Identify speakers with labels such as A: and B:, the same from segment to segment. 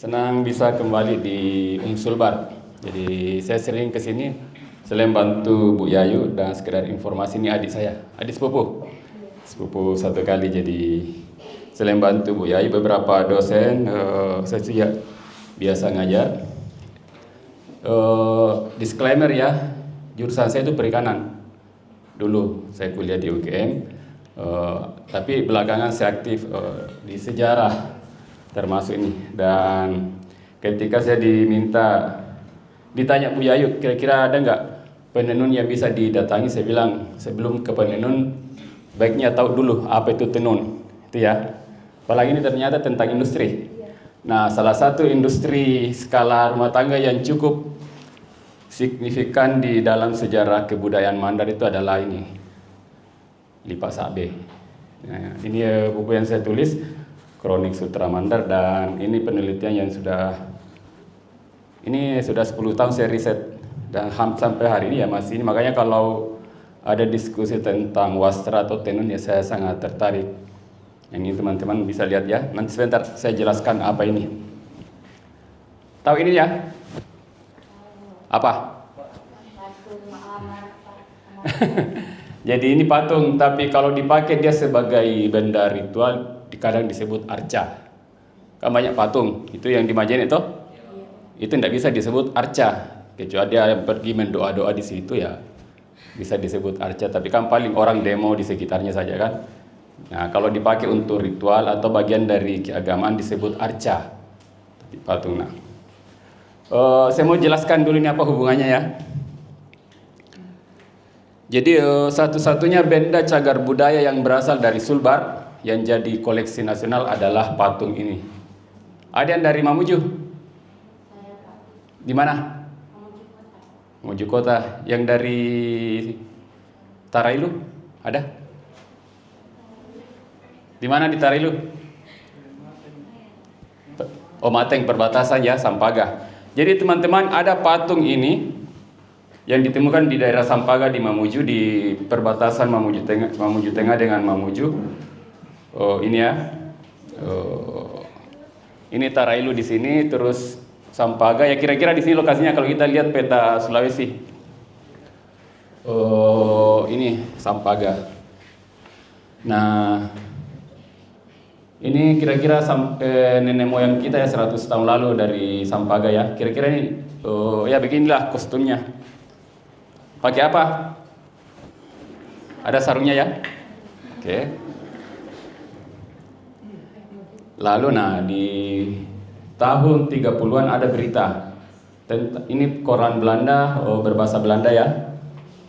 A: Senang bisa kembali di Sulbar. Jadi saya sering ke sini selain bantu Bu Yayu dan sekedar informasi, ini adik saya, adik sepupu. Sepupu satu kali, jadi selain bantu Bu Yayu beberapa dosen, saya juga biasa ngajar. Disclaimer ya, jurusan saya itu perikanan. Dulu saya kuliah di UGM, tapi belakangan saya aktif di sejarah termasuk ini. Dan ketika saya ditanya Bu Yayu, kira-kira ada nggak penenun yang bisa didatangi, saya bilang sebelum ke penenun baiknya tahu dulu apa itu tenun, itu ya. Apalagi ini ternyata tentang industri. Nah, salah satu industri skala rumah tangga yang cukup signifikan di dalam sejarah kebudayaan Mandar itu adalah ini, lipat sabe. Nah, ini buku yang saya tulis, Kronik Sutra Mandar, dan ini penelitian yang sudah 10 tahun saya riset, dan sampai hari ini ya masih ini. Makanya kalau ada diskusi tentang wastra atau tenun ya saya sangat tertarik. Yang ini teman-teman bisa lihat ya. Nanti sebentar saya jelaskan apa ini. Tahu ini ya? Apa? Jadi ini patung, tapi kalau dipakai dia sebagai benda ritual kadang disebut arca. Kan banyak patung itu yang di Majene itu tidak bisa disebut arca, kecuali dia pergi mendoa-doa di situ ya bisa disebut arca, tapi kan paling orang demo di sekitarnya saja kan. Nah, kalau dipakai untuk ritual atau bagian dari keagamaan disebut arca patung. Nah, saya mau jelaskan dulu ini apa hubungannya ya. Jadi satu-satunya benda cagar budaya yang berasal dari Sulbar yang jadi koleksi nasional adalah patung ini. Ada yang dari Mamuju? Di mana? Mamuju Kota. Yang dari Tarailu? Ada? Di mana di Tarailu? Oh, Mateng, perbatasan ya, Sampaga. Jadi teman-teman, ada patung ini yang ditemukan di daerah Sampaga di Mamuju, di perbatasan Mamuju Tengah dengan Mamuju. Ini ya, ini Tarailu di sini, terus Sampaga ya kira-kira di sini lokasinya kalau kita lihat peta Sulawesi. Ini Sampaga. Nah, ini kira-kira nenek moyang kita ya 100 tahun lalu dari Sampaga ya. Kira-kira ini, ya beginilah kostumnya. Pakai apa? Ada sarungnya ya. Oke. Lalu di tahun 30-an ada berita. Ini koran Belanda, berbahasa Belanda ya,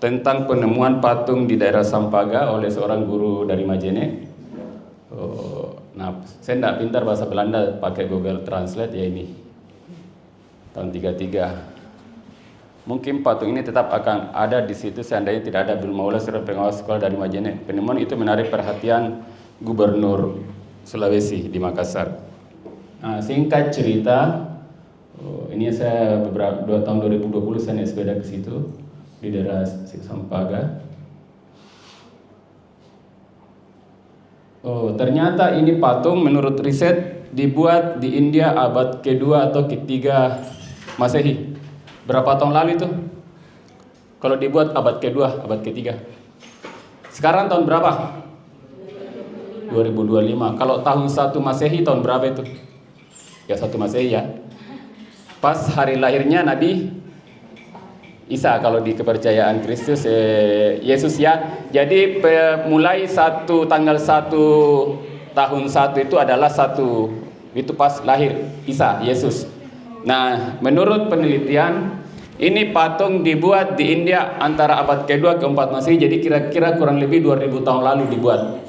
A: tentang penemuan patung di daerah Sampaga oleh seorang guru dari Majene. Nah, saya tidak pintar bahasa Belanda, pakai Google Translate ya ini. Tahun 33. Mungkin patung ini tetap akan ada di situ seandainya tidak ada Abdul Maula seorang pengawas sekolah dari Majene. Penemuan itu menarik perhatian Gubernur Sulawesi di Makassar. Nah, singkat cerita, ini saya tahun 2020 saya naik sepeda ke situ di daerah Sampaga. Ternyata ini patung menurut riset dibuat di India abad kedua atau ketiga Masehi. Berapa tahun lalu itu? Kalau dibuat abad kedua, abad ketiga. Sekarang tahun berapa? 2025. Kalau tahun 1 Masehi tahun berapa itu? Ya 1 Masehi ya. Pas hari lahirnya Nabi Isa kalau di kepercayaan Kristus, Yesus ya. Jadi mulai tanggal 1 tahun 1 itu adalah itu pas lahir Isa, Yesus. Nah, menurut penelitian ini patung dibuat di India antara abad kedua ke 4 Masehi. Jadi kira-kira kurang lebih 2000 tahun lalu dibuat.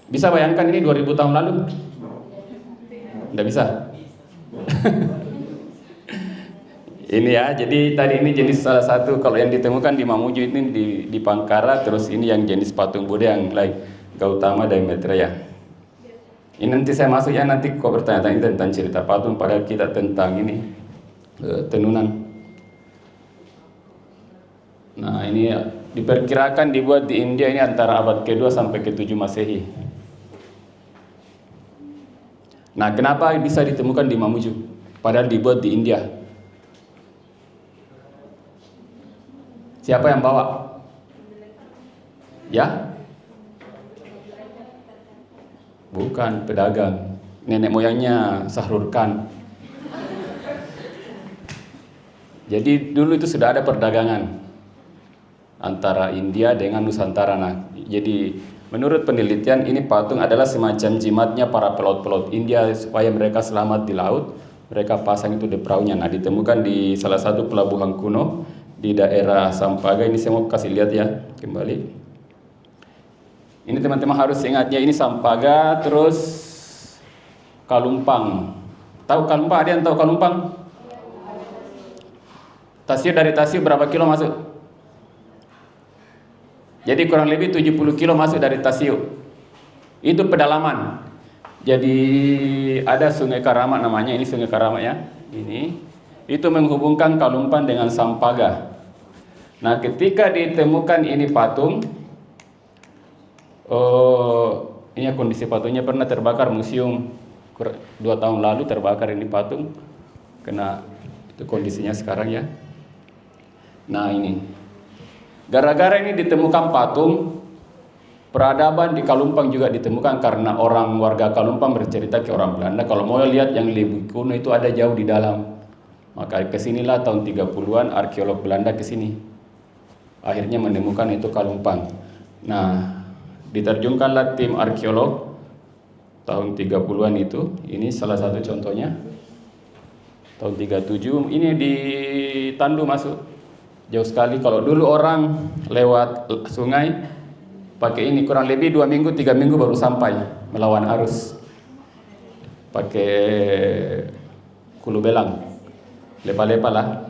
A: Bisa bayangkan ini 2000 tahun lalu? Tidak bisa. Ini ya, jadi tadi ini jenis salah satu, kalau yang ditemukan di Mamuju ini di Pangkara, terus ini yang jenis patung Buddha yang lain, Gautama dan Maitreya. Ini nanti saya masuk ya, nanti kok bertanya-tanya tentang cerita patung, padahal kita tentang ini tenunan. Nah, ini diperkirakan dibuat di India ini antara abad ke-2 sampai ke-7 Masehi. Nah, kenapa bisa ditemukan di Mamuju? Padahal dibuat di India. Siapa yang bawa? Ya? Bukan, pedagang. Nenek moyangnya Sahrul Khan. Jadi dulu itu sudah ada perdagangan antara India dengan Nusantara. Nah, jadi menurut penelitian ini patung adalah semacam jimatnya para pelaut-pelaut India supaya mereka selamat di laut. Mereka pasang itu di perahunya. Nah, ditemukan di salah satu pelabuhan kuno di daerah Sampaga. Ini saya mau kasih lihat ya kembali. Ini teman-teman harus ingat ya, ini Sampaga, terus Kalumpang. Tahu Kalumpang? Ada yang tahu Kalumpang? Tasio, dari Tasio berapa kilo masuk? Jadi kurang lebih 70 kilo masuk dari Tasio. Itu pedalaman. Jadi ada Sungai Karamat namanya, ini Sungai Karamat ya. Ini itu menghubungkan Kalumpang dengan Sampaga. Nah, ketika ditemukan ini patung, ini kondisi patungnya pernah terbakar museum 2 tahun lalu, terbakar ini patung. Kena itu kondisinya sekarang ya. Nah, ini gara-gara ini ditemukan patung, peradaban di Kalumpang juga ditemukan karena orang warga Kalumpang bercerita ke orang Belanda kalau mau lihat yang lebih kuno itu ada jauh di dalam. Maka kesinilah tahun 30-an arkeolog Belanda kesini. Akhirnya menemukan itu Kalumpang. Nah, diterjunkanlah tim arkeolog tahun 30-an itu. Ini salah satu contohnya. Tahun 37 ini di Tandu masuk. Jauh sekali. Kalau dulu orang lewat sungai pakai ini kurang lebih 2 minggu 3 minggu baru sampai melawan arus. Pakai kulu belang, lepa-lepa lah.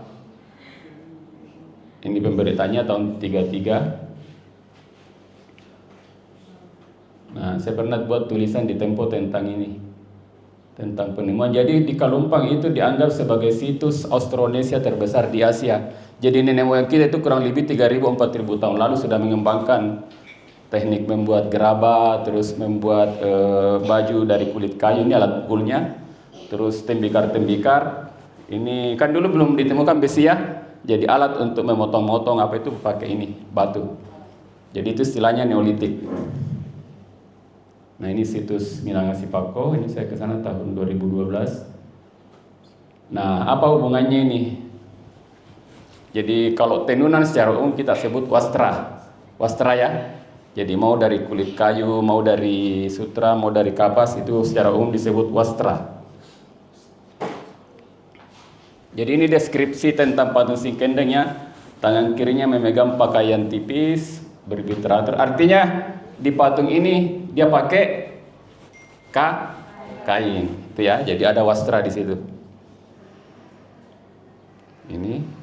A: Ini pemberitanya tahun 33. Nah, saya pernah buat tulisan di Tempo tentang ini, tentang penemuan. Jadi di Kalumpang itu dianggap sebagai situs Austronesia terbesar di Asia. Jadi nenek moyang kita itu kurang lebih 3.000-4.000 tahun lalu sudah mengembangkan teknik membuat gerabah, terus membuat baju dari kulit kayu, ini alat pukulnya, terus tembikar-tembikar. Ini kan dulu belum ditemukan besi ya, jadi alat untuk memotong-motong apa itu pakai ini, batu. Jadi itu istilahnya Neolitik. Nah, ini situs Minangasi-Pako, ini saya ke sana tahun 2012. Nah, apa hubungannya ini? Jadi kalau tenunan secara umum kita sebut wastra. Wastra ya. Jadi mau dari kulit kayu, mau dari sutra, mau dari kapas, itu secara umum disebut wastra. Jadi ini deskripsi tentang patung Singkendeng ya. Tangan kirinya memegang pakaian tipis, berbit teratur. Artinya di patung ini dia pakai kain, itu ya. Jadi ada wastra di situ. Ini.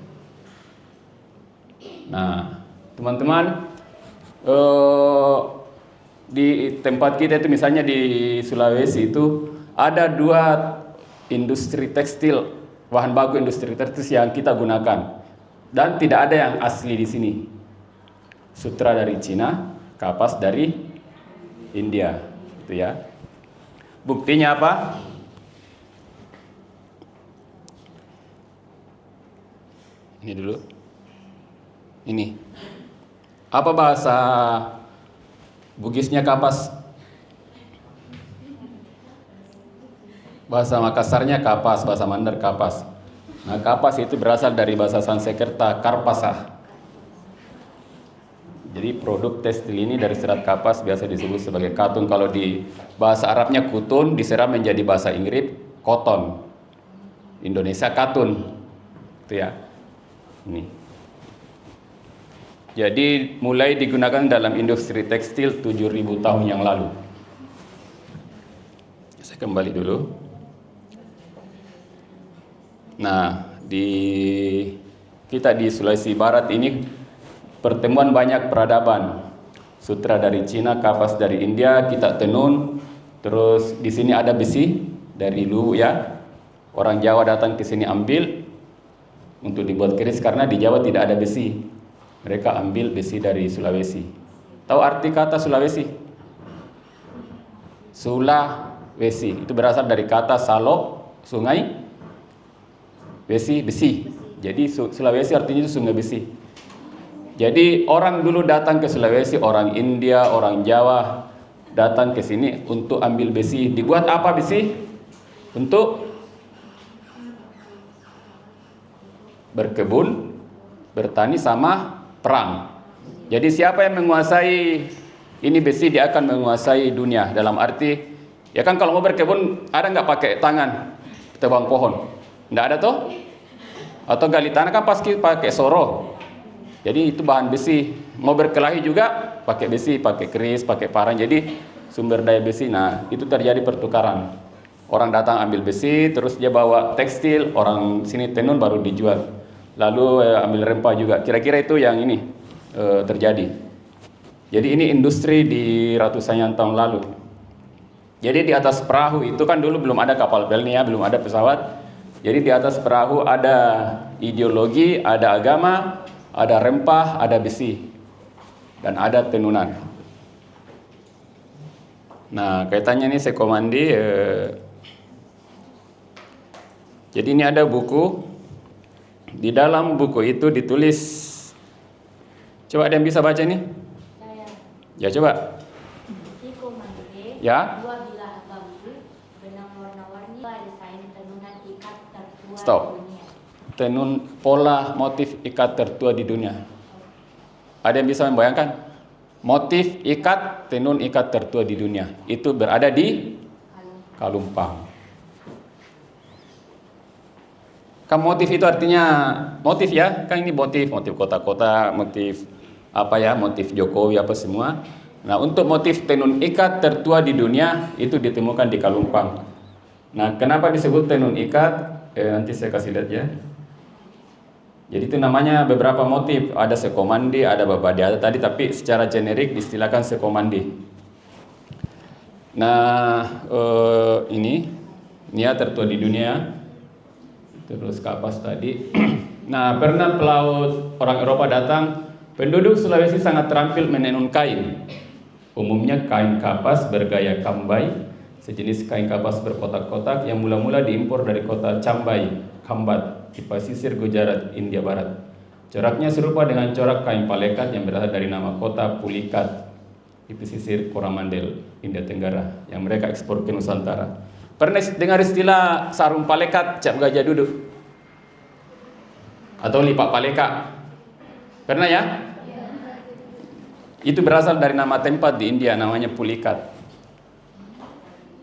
A: Nah, teman-teman, di tempat kita itu misalnya di Sulawesi itu ada 2 industri tekstil, bahan baku industri tekstil yang kita gunakan, dan tidak ada yang asli di sini. Sutra dari Cina, kapas dari India, itu ya. Buktinya apa? Ini dulu. Ini. Apa bahasa Bugisnya kapas? Bahasa Makassarnya kapas, bahasa Mandar kapas. Nah, kapas itu berasal dari bahasa Sanskerta karpasa. Jadi produk tekstil ini dari serat kapas biasa disebut sebagai katun. Kalau di bahasa Arabnya kutun, diserap menjadi bahasa Inggris cotton. Indonesia katun. Itu ya. Ini. Jadi mulai digunakan dalam industri tekstil 7.000 tahun yang lalu. Saya kembali dulu. Nah, kita di Sulawesi Barat ini pertemuan banyak peradaban. Sutra dari Cina, kapas dari India, kita tenun. Terus di sini ada besi dari Luwu ya. Orang Jawa datang ke sini ambil untuk dibuat keris karena di Jawa tidak ada besi. Mereka ambil besi dari Sulawesi. Tahu arti kata Sulawesi? Sula Wesi. Itu berasal dari kata Salok, sungai, Wesi, besi. Jadi Sulawesi artinya itu sungai besi. Jadi orang dulu datang ke Sulawesi, orang India, orang Jawa datang ke sini untuk ambil besi. Dibuat apa besi? Untuk berkebun, bertani sama perang. Jadi siapa yang menguasai ini besi, dia akan menguasai dunia. Dalam arti, ya kan kalau mau berkebun ada nggak pakai tangan tebang pohon? Nggak ada toh? Atau gali tanah kan pasti pakai soro. Jadi itu bahan besi. Mau berkelahi juga pakai besi, pakai keris, pakai parang. Jadi sumber daya besi. Nah, itu terjadi pertukaran. Orang datang ambil besi, terus dia bawa tekstil, orang sini tenun baru dijual. Lalu ambil rempah juga. Kira-kira itu yang ini terjadi. Jadi ini industri di ratusan tahun lalu. Jadi di atas perahu itu kan dulu belum ada kapal pelni ya, belum ada pesawat. Jadi di atas perahu ada ideologi, ada agama, ada rempah, ada besi, dan ada tenunan. Nah, kaitannya ini Sekomandi. Jadi ini ada buku. Di dalam buku itu ditulis. Coba ada yang bisa baca nih?
B: Saya.
A: Ya coba.
B: Sekomandi.
A: Ya.
B: Dua bilah bambu, benang warna-warni, desain tenunan ikat tertua
A: Stop.
B: di dunia.
A: Tenun pola motif ikat tertua di dunia. Ada yang bisa membayangkan? Motif ikat, tenun ikat tertua di dunia. Itu berada di Kalumpang. Kan motif itu artinya motif ya, kan ini motif kota-kota, motif apa ya, motif Jokowi apa semua. Nah, untuk motif tenun ikat tertua di dunia itu ditemukan di Kalumpang. Nah, kenapa disebut tenun ikat? Nanti saya kasih lihat ya. Jadi itu namanya beberapa motif, ada Sekomandi, ada Babadiata tadi, tapi secara generik diistilahkan Sekomandi. Nah, ini ya tertua di dunia. Terus kapas tadi. Nah, pernah pelaut orang Eropa datang, penduduk Sulawesi sangat terampil menenun kain. Umumnya kain kapas bergaya kambai, sejenis kain kapas berkotak-kotak yang mula-mula diimpor dari kota Cambai, Kambat, di pesisir Gujarat, India Barat. Coraknya serupa dengan corak kain palekat yang berasal dari nama kota Pulikat di pesisir Coromandel, India Tenggara, yang mereka ekspor ke Nusantara. Pernah dengar istilah sarung palekat, cap gajah duduk? Atau lipak paleka? Pernah ya? Itu berasal dari nama tempat di India, namanya Pulikat.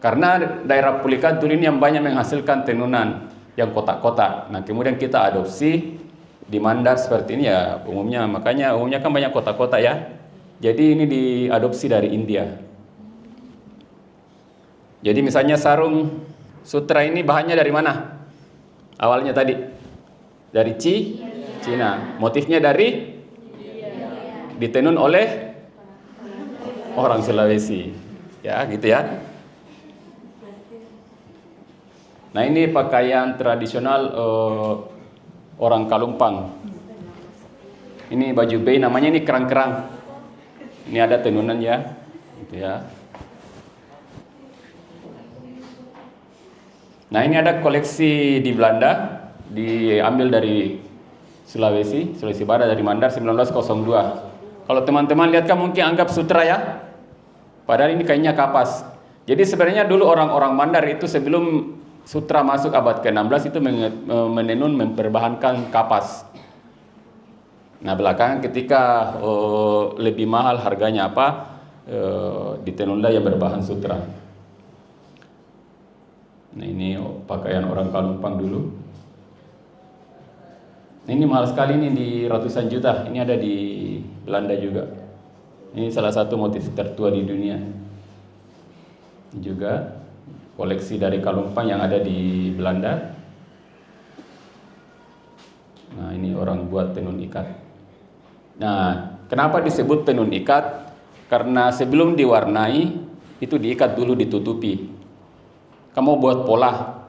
A: Karena daerah Pulikat dulu ini yang banyak menghasilkan tenunan yang kotak-kotak. Nah, kemudian kita adopsi di Mandar seperti ini ya, umumnya kan banyak kotak-kotak ya. Jadi ini diadopsi dari India. Jadi misalnya sarung sutra ini bahannya dari mana? Awalnya tadi dari Cina. Motifnya dari ditenun oleh orang Sulawesi. Ya, gitu ya. Nah, ini pakaian tradisional orang Kalumpang. Ini baju bay, namanya ini kerang-kerang. Ini ada tenunan ya. Gitu ya. Nah, ini ada koleksi di Belanda, diambil dari Sulawesi Barat, dari Mandar 1902. Kalau teman-teman lihat kan mungkin anggap sutra ya, padahal ini kainnya kapas. Jadi sebenarnya dulu orang-orang Mandar itu sebelum sutra masuk abad ke-16 itu menenun memperbahankan kapas. Nah, belakangan ketika lebih mahal harganya ditenunlah yang berbahan sutra. Nah, ini pakaian orang Kalumpang dulu. Nah, ini mahal sekali, ini di ratusan juta. Ini ada di Belanda juga. Ini salah satu motif tertua di dunia. Ini juga koleksi dari Kalumpang yang ada di Belanda. Nah, ini orang buat tenun ikat. Nah, kenapa disebut tenun ikat? Karena sebelum diwarnai itu diikat dulu, ditutupi. Kamu buat pola.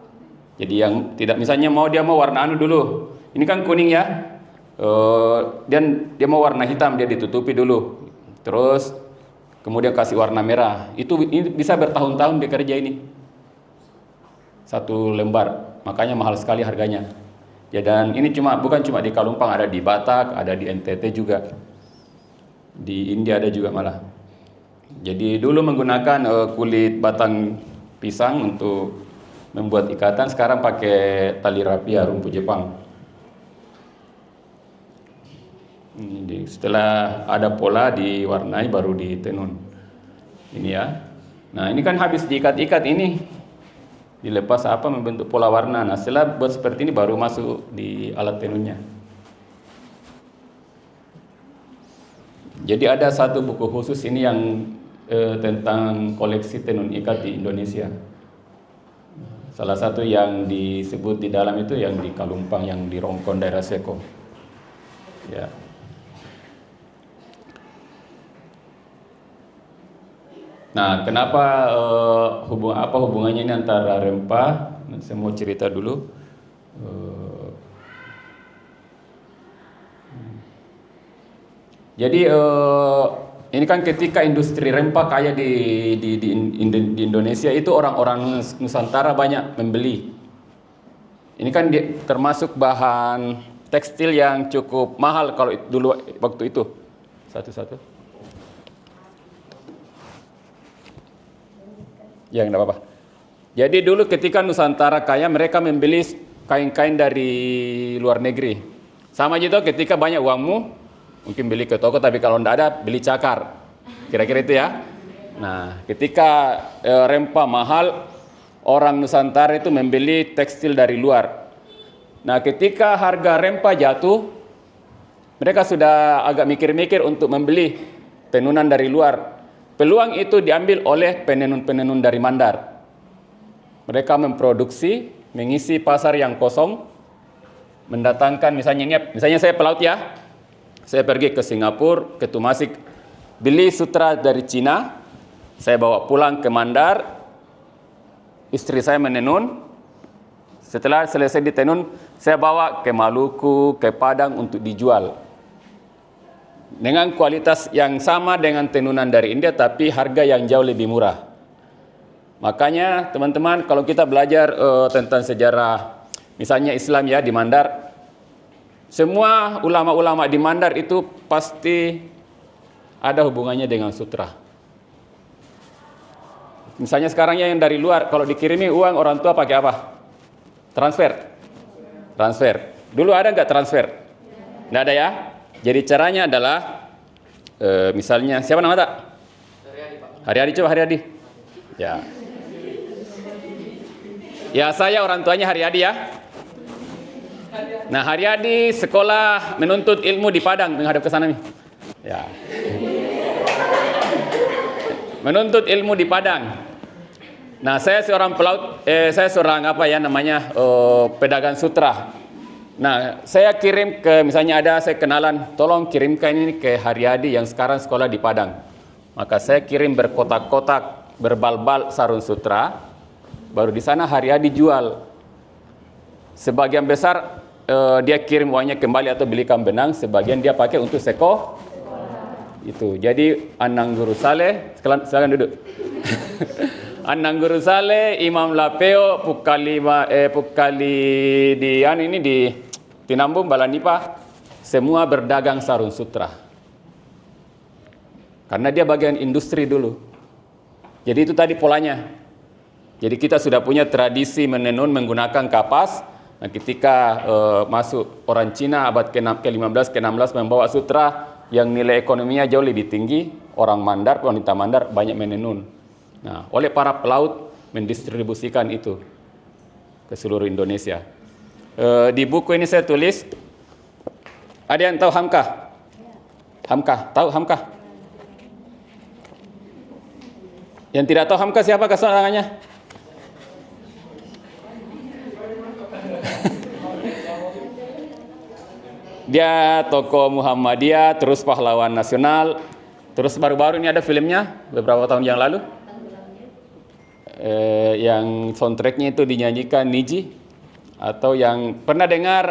A: Jadi yang tidak, misalnya dia mau warna dulu. Ini kan kuning ya. Dan dia mau warna hitam, dia ditutupi dulu. Terus kemudian kasih warna merah. Ini bisa bertahun-tahun dia kerja ini. satu lembar, makanya mahal sekali harganya. Ya, dan ini bukan cuma di Kalumpang, ada di Batak, ada di NTT juga, di India ada juga malah. Jadi dulu menggunakan kulit batang pisang untuk membuat ikatan, sekarang pakai tali rapia rumput Jepang. Ini setelah ada pola diwarnai baru ditenun. Ini ya. Nah, ini kan habis diikat-ikat ini, dilepas membentuk pola warna. Nah, setelah buat seperti ini baru masuk di alat tenunnya. Jadi ada satu buku khusus ini yang tentang koleksi tenun ikat di Indonesia. Salah satu yang disebut di dalam itu yang di Kalumpang, yang di Rongkon, daerah Seko. Ya. Nah, kenapa hubungannya ini antara rempah? Saya mau cerita dulu. Jadi ini kan ketika industri rempah kayak di Indonesia itu orang-orang Nusantara banyak membeli. Ini kan termasuk bahan tekstil yang cukup mahal kalau dulu waktu itu. Satu-satu. Ya, enggak apa-apa. Jadi dulu ketika Nusantara kaya, mereka membeli kain-kain dari luar negeri. Sama gitu ketika banyak uangmu, mungkin beli ke toko, tapi kalau enggak ada, beli cakar. Kira-kira itu ya. Nah, ketika rempah mahal, orang Nusantara itu membeli tekstil dari luar. Nah, ketika harga rempah jatuh, mereka sudah agak mikir-mikir untuk membeli tenunan dari luar. Peluang itu diambil oleh penenun-penenun dari Mandar. Mereka memproduksi, mengisi pasar yang kosong, mendatangkan misalnya saya pelaut ya. Saya pergi ke Singapura, ke Tumasik, beli sutra dari Cina, saya bawa pulang ke Mandar, istri saya menenun. Setelah selesai ditenun, saya bawa ke Maluku, ke Padang untuk dijual. Dengan kualitas yang sama dengan tenunan dari India, tapi harga yang jauh lebih murah. Makanya teman-teman, kalau kita belajar tentang sejarah, misalnya Islam ya di Mandar, semua ulama-ulama di Mandar itu pasti ada hubungannya dengan sutra. Misalnya sekarang yang dari luar, kalau dikirimi uang orang tua pakai apa? Transfer. Dulu ada nggak transfer? Nggak ada ya? Jadi caranya adalah, misalnya, siapa nama tak? Haryadi, coba Haryadi. Ya. Ya, saya orang tuanya Haryadi ya. Nah, Haryadi sekolah menuntut ilmu di Padang, menghadap ke sana nih. Ya. Menuntut ilmu di Padang. Nah, saya seorang pelaut, saya seorang pedagang sutra. Nah, saya kirim misalnya saya kenalan, tolong kirimkan ini ke Haryadi yang sekarang sekolah di Padang. Maka saya kirim berkotak-kotak, berbal-bal sarung sutra, baru di sana Haryadi jual. Sebagian besar dia kirim uangnya kembali atau belikan benang, sebagian dia pakai untuk seko. Itu. Jadi Anang Guru Saleh, silakan duduk. Anang Guru Saleh, Imam Lapeo, Pukali di Tinambung, Balanipa, semua berdagang sarung sutra. Karena dia bagian industri dulu. Jadi itu tadi polanya. Jadi kita sudah punya tradisi menenun menggunakan kapas. Nah, ketika masuk orang Cina abad ke-15, ke-16 membawa sutra yang nilai ekonominya jauh lebih tinggi, orang Mandar, wanita Mandar banyak menenun. Nah, oleh para pelaut mendistribusikan itu ke seluruh Indonesia. Di buku ini saya tulis, ada yang tahu Hamka? Tahu Hamka? Yang tidak tahu Hamka siapa? Kasih tangannya. Dia tokoh Muhammadiyah, terus pahlawan nasional, terus baru-baru ini ada filmnya beberapa tahun yang lalu. Yang soundtracknya itu dinyanyikan Niji, atau yang pernah dengar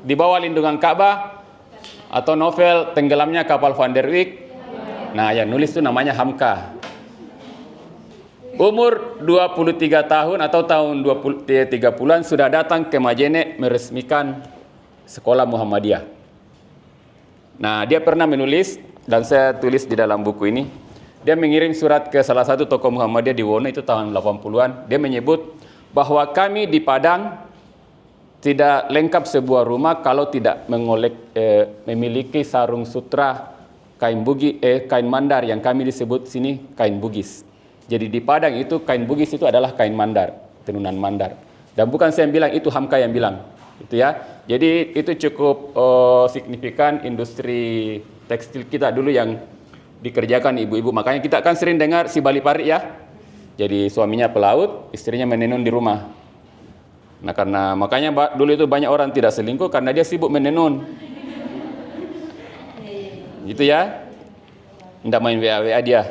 A: Di Bawah Lindungan Ka'bah, atau novel Tenggelamnya Kapal Van der Wijk. Nah, yang nulis itu namanya Hamka. umur 23 tahun atau tahun 30-an sudah datang ke Majene meresmikan sekolah Muhammadiyah. Nah, dia pernah menulis, dan saya tulis di dalam buku ini, dia mengirim surat ke salah satu tokoh Muhammadiyah di Wono itu tahun 80-an. Dia menyebut bahwa kami di Padang tidak lengkap sebuah rumah kalau tidak memiliki sarung sutra kain mandar yang kami disebut sini kain Bugis. Jadi di Padang itu kain Bugis itu adalah kain mandar, tenunan mandar. Dan bukan saya yang bilang, itu Hamka yang bilang. Itu ya. Jadi itu cukup signifikan industri tekstil kita dulu yang dikerjakan ibu-ibu. Makanya kita akan sering dengar si Bali Pari ya. Jadi suaminya pelaut, istrinya menenun di rumah. Nah, karena makanya dulu itu banyak orang tidak selingkuh karena dia sibuk menenun. Gitu ya. Tidak main WA-WA dia.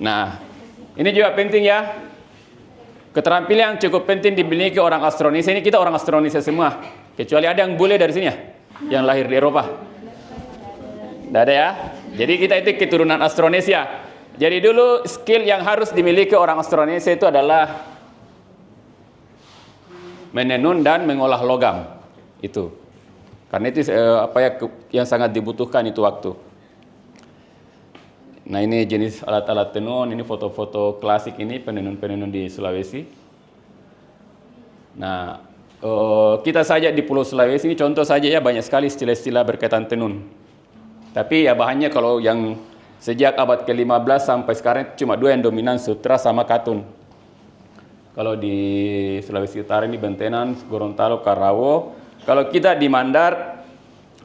A: Nah, ini juga penting ya. Keterampilan yang cukup penting dimiliki orang Austronesia. Ini kita orang Austronesia semua. Kecuali ada yang bule dari sini ya, yang lahir di Eropa. Tidak ada ya. Jadi kita itu keturunan Austronesia. Jadi dulu skill yang harus dimiliki orang Austronesia itu adalah menenun dan mengolah logam. Itu. Karena itu yang sangat dibutuhkan itu waktu. Nah, ini jenis alat-alat tenun, ini foto-foto klasik ini penenun-penenun di Sulawesi. Nah, kita saja di Pulau Sulawesi ini contoh saja ya, banyak sekali istilah-istilah berkaitan tenun. Tapi ya bahannya kalau yang sejak abad ke-15 sampai sekarang cuma dua yang dominan, sutra sama katun. Kalau di Sulawesi Utara ini Bentenan, Gorontalo, Karawo. Kalau kita di Mandar,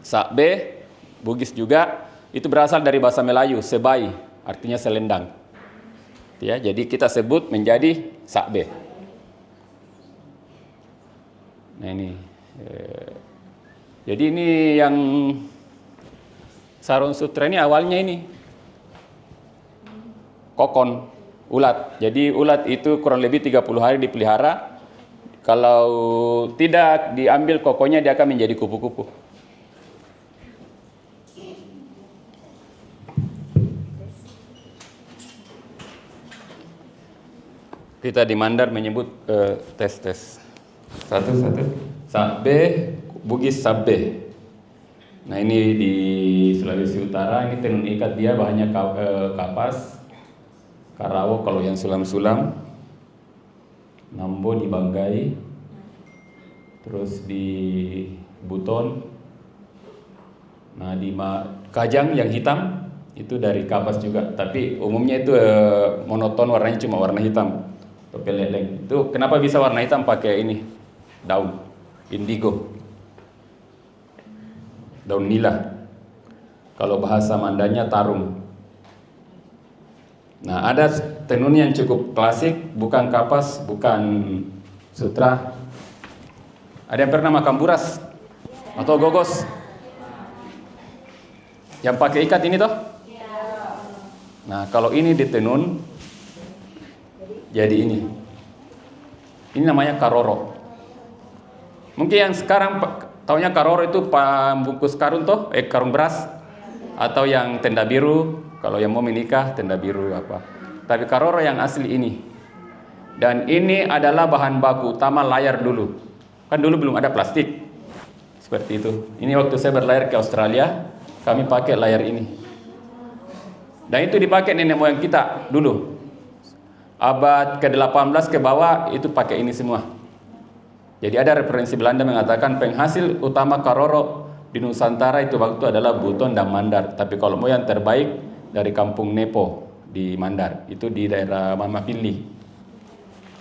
A: Sakbe, Bugis juga. Itu berasal dari bahasa Melayu, sebai, artinya selendang. Ya, jadi kita sebut menjadi sakbe. Nah ini, jadi ini yang sarung sutra ini awalnya ini kokon, ulat. Jadi ulat itu kurang lebih 30 hari dipelihara. Kalau tidak diambil kokonya dia akan menjadi kupu-kupu. Kita di Mandar menyebut tes. Satu. Sabbe, Bugis sabbe. Nah ini di Sulawesi Utara, ini tenun ikat dia bahannya kapas. Karawo kalau yang sulam-sulam. Nambo di Banggai. Terus di Buton. Nah di Kajang yang hitam itu dari kapas juga. Tapi umumnya itu monoton, warnanya cuma warna hitam. Peleleng. Itu kenapa bisa warna hitam? Pakai ini daun indigo, daun nila. Kalau bahasa Mandanya tarung. Nah, ada tenun yang cukup klasik, bukan kapas, bukan sutra. Ada yang pernah makan buras atau gogos? Yang pakai ikat ini toh? Nah, kalau ini ditenun jadi ini namanya karoro. Mungkin yang sekarang taunya karoro itu pembungkus karung toh, karung beras, atau yang tenda biru. Kalau yang mau menikah tenda biru apa. Tapi karoro yang asli ini. Dan ini adalah bahan baku utama layar dulu. Kan dulu belum ada plastik. Seperti itu. Ini waktu saya berlayar ke Australia, kami pakai layar ini. Dan itu dipakai nenek moyang kita dulu. Abad ke-18 ke bawah itu pakai ini semua. Jadi ada referensi Belanda mengatakan penghasil utama karoro di Nusantara itu waktu adalah Buton dan Mandar. Tapi kalau mau yang terbaik dari kampung Nepo di Mandar, itu di daerah Mamapili.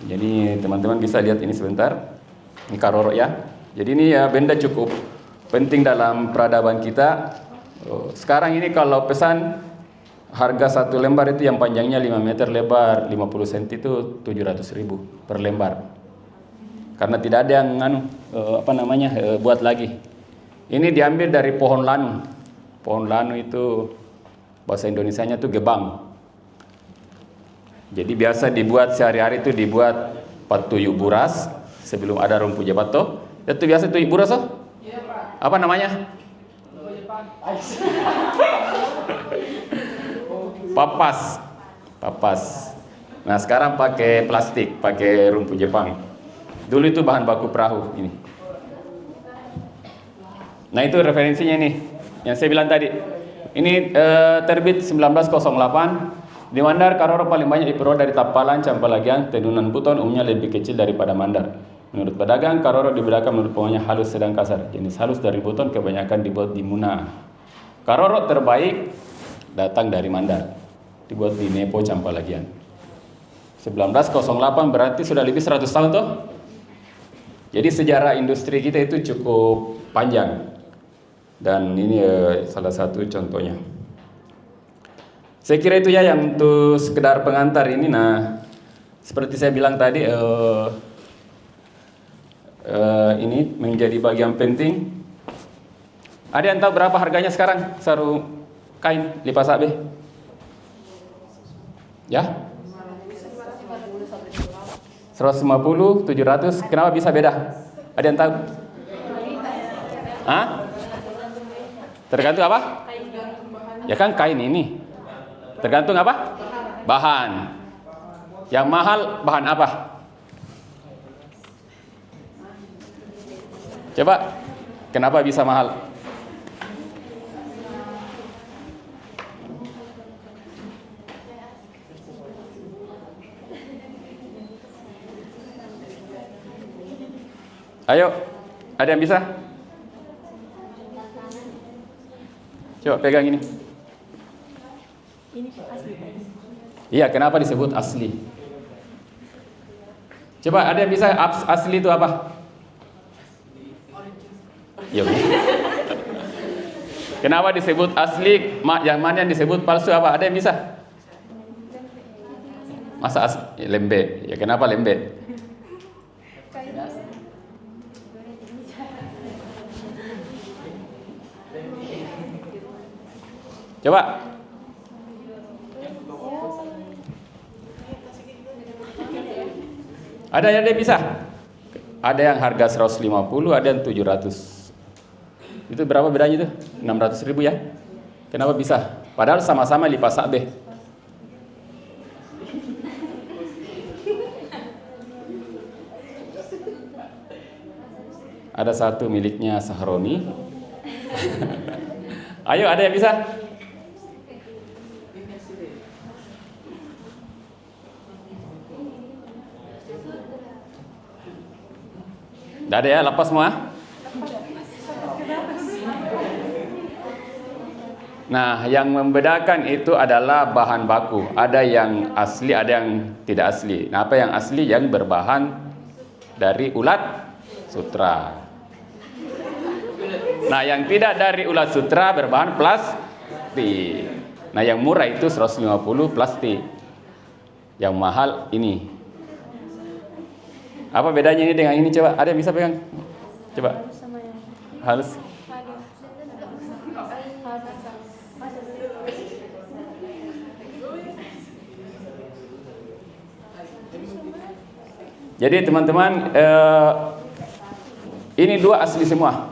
A: Jadi teman-teman bisa lihat ini sebentar. Ini karoro ya. Jadi ini ya benda cukup penting dalam peradaban kita. Sekarang ini kalau pesan harga satu lembar itu yang panjangnya 5 meter, lebar 50 cm itu 700.000 per lembar. Karena tidak ada yang buat lagi. Ini diambil dari pohon lanu. Pohon lanu itu bahasa Indonesianya itu gebang. Jadi biasa dibuat sehari-hari itu dibuat patuyuk buras sebelum ada rumpu jabato. Itu biasa tuyuk buras toh? Iya, Pak. Apa namanya? Papas. Kapas. Nah, sekarang pakai plastik, pakai rumput Jepang. Dulu itu bahan baku perahu ini. Nah, itu referensinya nih, yang saya bilang tadi. Ini terbit 1908. Di Mandar, Karoro paling banyak diperoleh dari tapalan, campalagian, tenunan buton umumnya lebih kecil daripada Mandar. Menurut pedagang, Karoro dibedakan menurut penguasanya halus sedang kasar. Jenis halus dari buton kebanyakan dibuat di Muna. Karoro terbaik datang dari Mandar, dibuat di Nepo, Campalagian. 1908 berarti sudah lebih 100 tahun toh. Jadi sejarah industri kita itu cukup panjang. Dan ini salah satu contohnya. Saya kira itu ya yang untuk sekedar pengantar ini. Nah, seperti saya bilang tadi, ini menjadi bagian penting. Ada yang tahu berapa harganya sekarang sarung kain lipas AB? Ya? 150, 700. Kenapa bisa beda? Ada yang tahu? Hah? Tergantung apa? Ya kan kain ini. Tergantung apa? Bahan. Yang mahal bahan apa? Coba, kenapa bisa mahal? Ayo, ada yang bisa? Coba pegang ini.
C: Ini asli.
A: Iya, kenapa disebut asli? Coba ada yang bisa asli itu apa? Ya. Kenapa disebut asli? Yang mana yang disebut palsu apa? Ada yang bisa? Masa lembe? Ya kenapa lembe? Coba. Ada yang bisa? Ada yang harga 150, ada yang 700. Itu berapa bedanya itu? 600.000 ya? Kenapa bisa? Padahal sama-sama lipas AB. Ada satu miliknya Sahroni. Ayo, ada yang bisa? Tidak ada ya, lepas semua. Nah, yang membedakan itu adalah bahan baku. Ada yang asli, ada yang tidak asli. Nah, apa yang asli? Yang berbahan dari ulat sutra. Nah, yang tidak dari ulat sutra berbahan plastik. Nah, yang murah itu 150 plastik. Yang mahal ini. Apa bedanya ini dengan ini? Coba, ada yang bisa pegang? Coba. Halus. Jadi teman-teman, ini dua asli semua.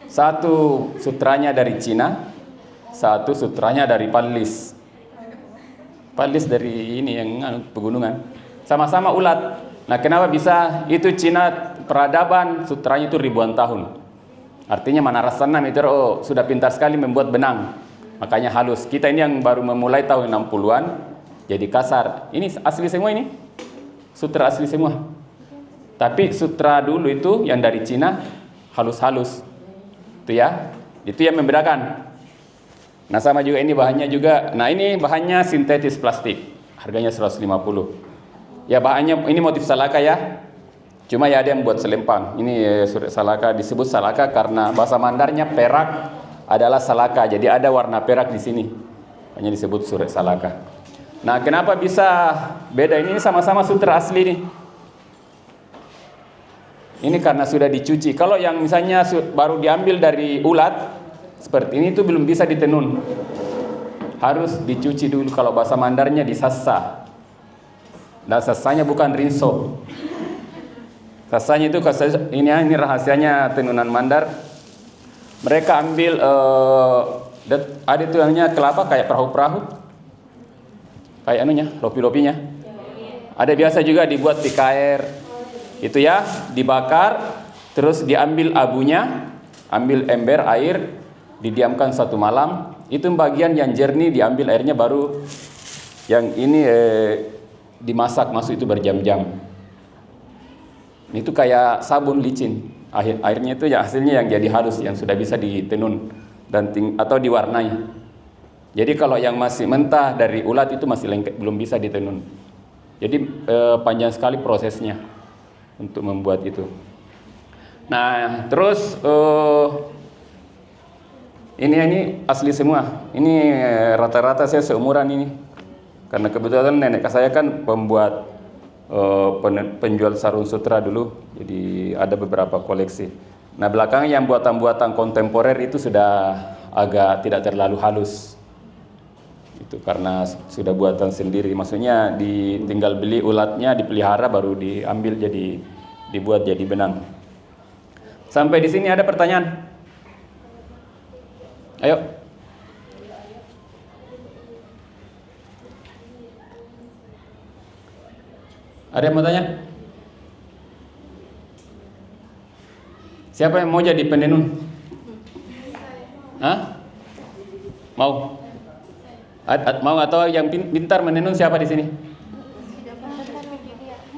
A: Satu sutranya dari Cina, satu sutranya dari Palis. Palis dari ini yang pegunungan. Sama-sama ulat. Nah, kenapa bisa? Itu Cina peradaban sutranya itu ribuan tahun. Artinya Manarasana itu sudah pintar sekali membuat benang. Makanya halus. Kita ini yang baru memulai tahun 60-an jadi kasar. Ini asli semua ini. Sutra asli semua. Tapi sutra dulu itu yang dari Cina halus-halus. Itu ya. Itu yang membedakan. Nah, sama juga ini bahannya juga. Nah, ini bahannya sintetis plastik. Harganya 150. Ya, bahannya ini motif salaka ya. Cuma ya ada yang buat selempang. Ini surat salaka, disebut salaka karena bahasa Mandarnya perak adalah salaka. Jadi ada warna perak di sini. Hanya disebut surat salaka. Nah, kenapa bisa beda? Ini sama-sama sutra asli nih. Ini karena sudah dicuci. Kalau yang misalnya baru diambil dari ulat seperti ini itu belum bisa ditenun. Harus dicuci dulu. Kalau bahasa Mandarnya disassa. Dan sassanya bukan rinso. Sassanya itu ini rahasianya tenunan Mandar. Mereka ambil ada itu namanya kelapa kayak perahu-perahu. kayak anunya, lopi-lopinya. Ada biasa juga dibuat di KR. Itu ya, dibakar, terus diambil abunya, ambil ember air, didiamkan 1 malam. Itu bagian yang jernih, diambil airnya, baru yang ini dimasak, masuk itu berjam-jam. Itu kayak sabun licin. Airnya itu ya hasilnya yang jadi halus, yang sudah bisa ditenun dan atau diwarnai. Jadi kalau yang masih mentah dari ulat itu masih lengket, belum bisa ditenun. Jadi panjang sekali prosesnya untuk membuat itu. Nah, terus ini asli semua. Ini rata-rata saya seumuran ini. Karena kebetulan nenek saya kan pembuat penjual sarung sutra dulu. Jadi ada beberapa koleksi. Nah, belakangan yang buatan-buatan kontemporer itu sudah agak tidak terlalu halus. Itu karena sudah buatan sendiri. Maksudnya tinggal beli ulatnya, dipelihara, baru diambil dibuat jadi benang. Sampai di sini ada pertanyaan? Ayo. Ada yang mau tanya? Siapa yang mau jadi penenun? Hah? Mau? Mau atau yang pintar menenun siapa di sini?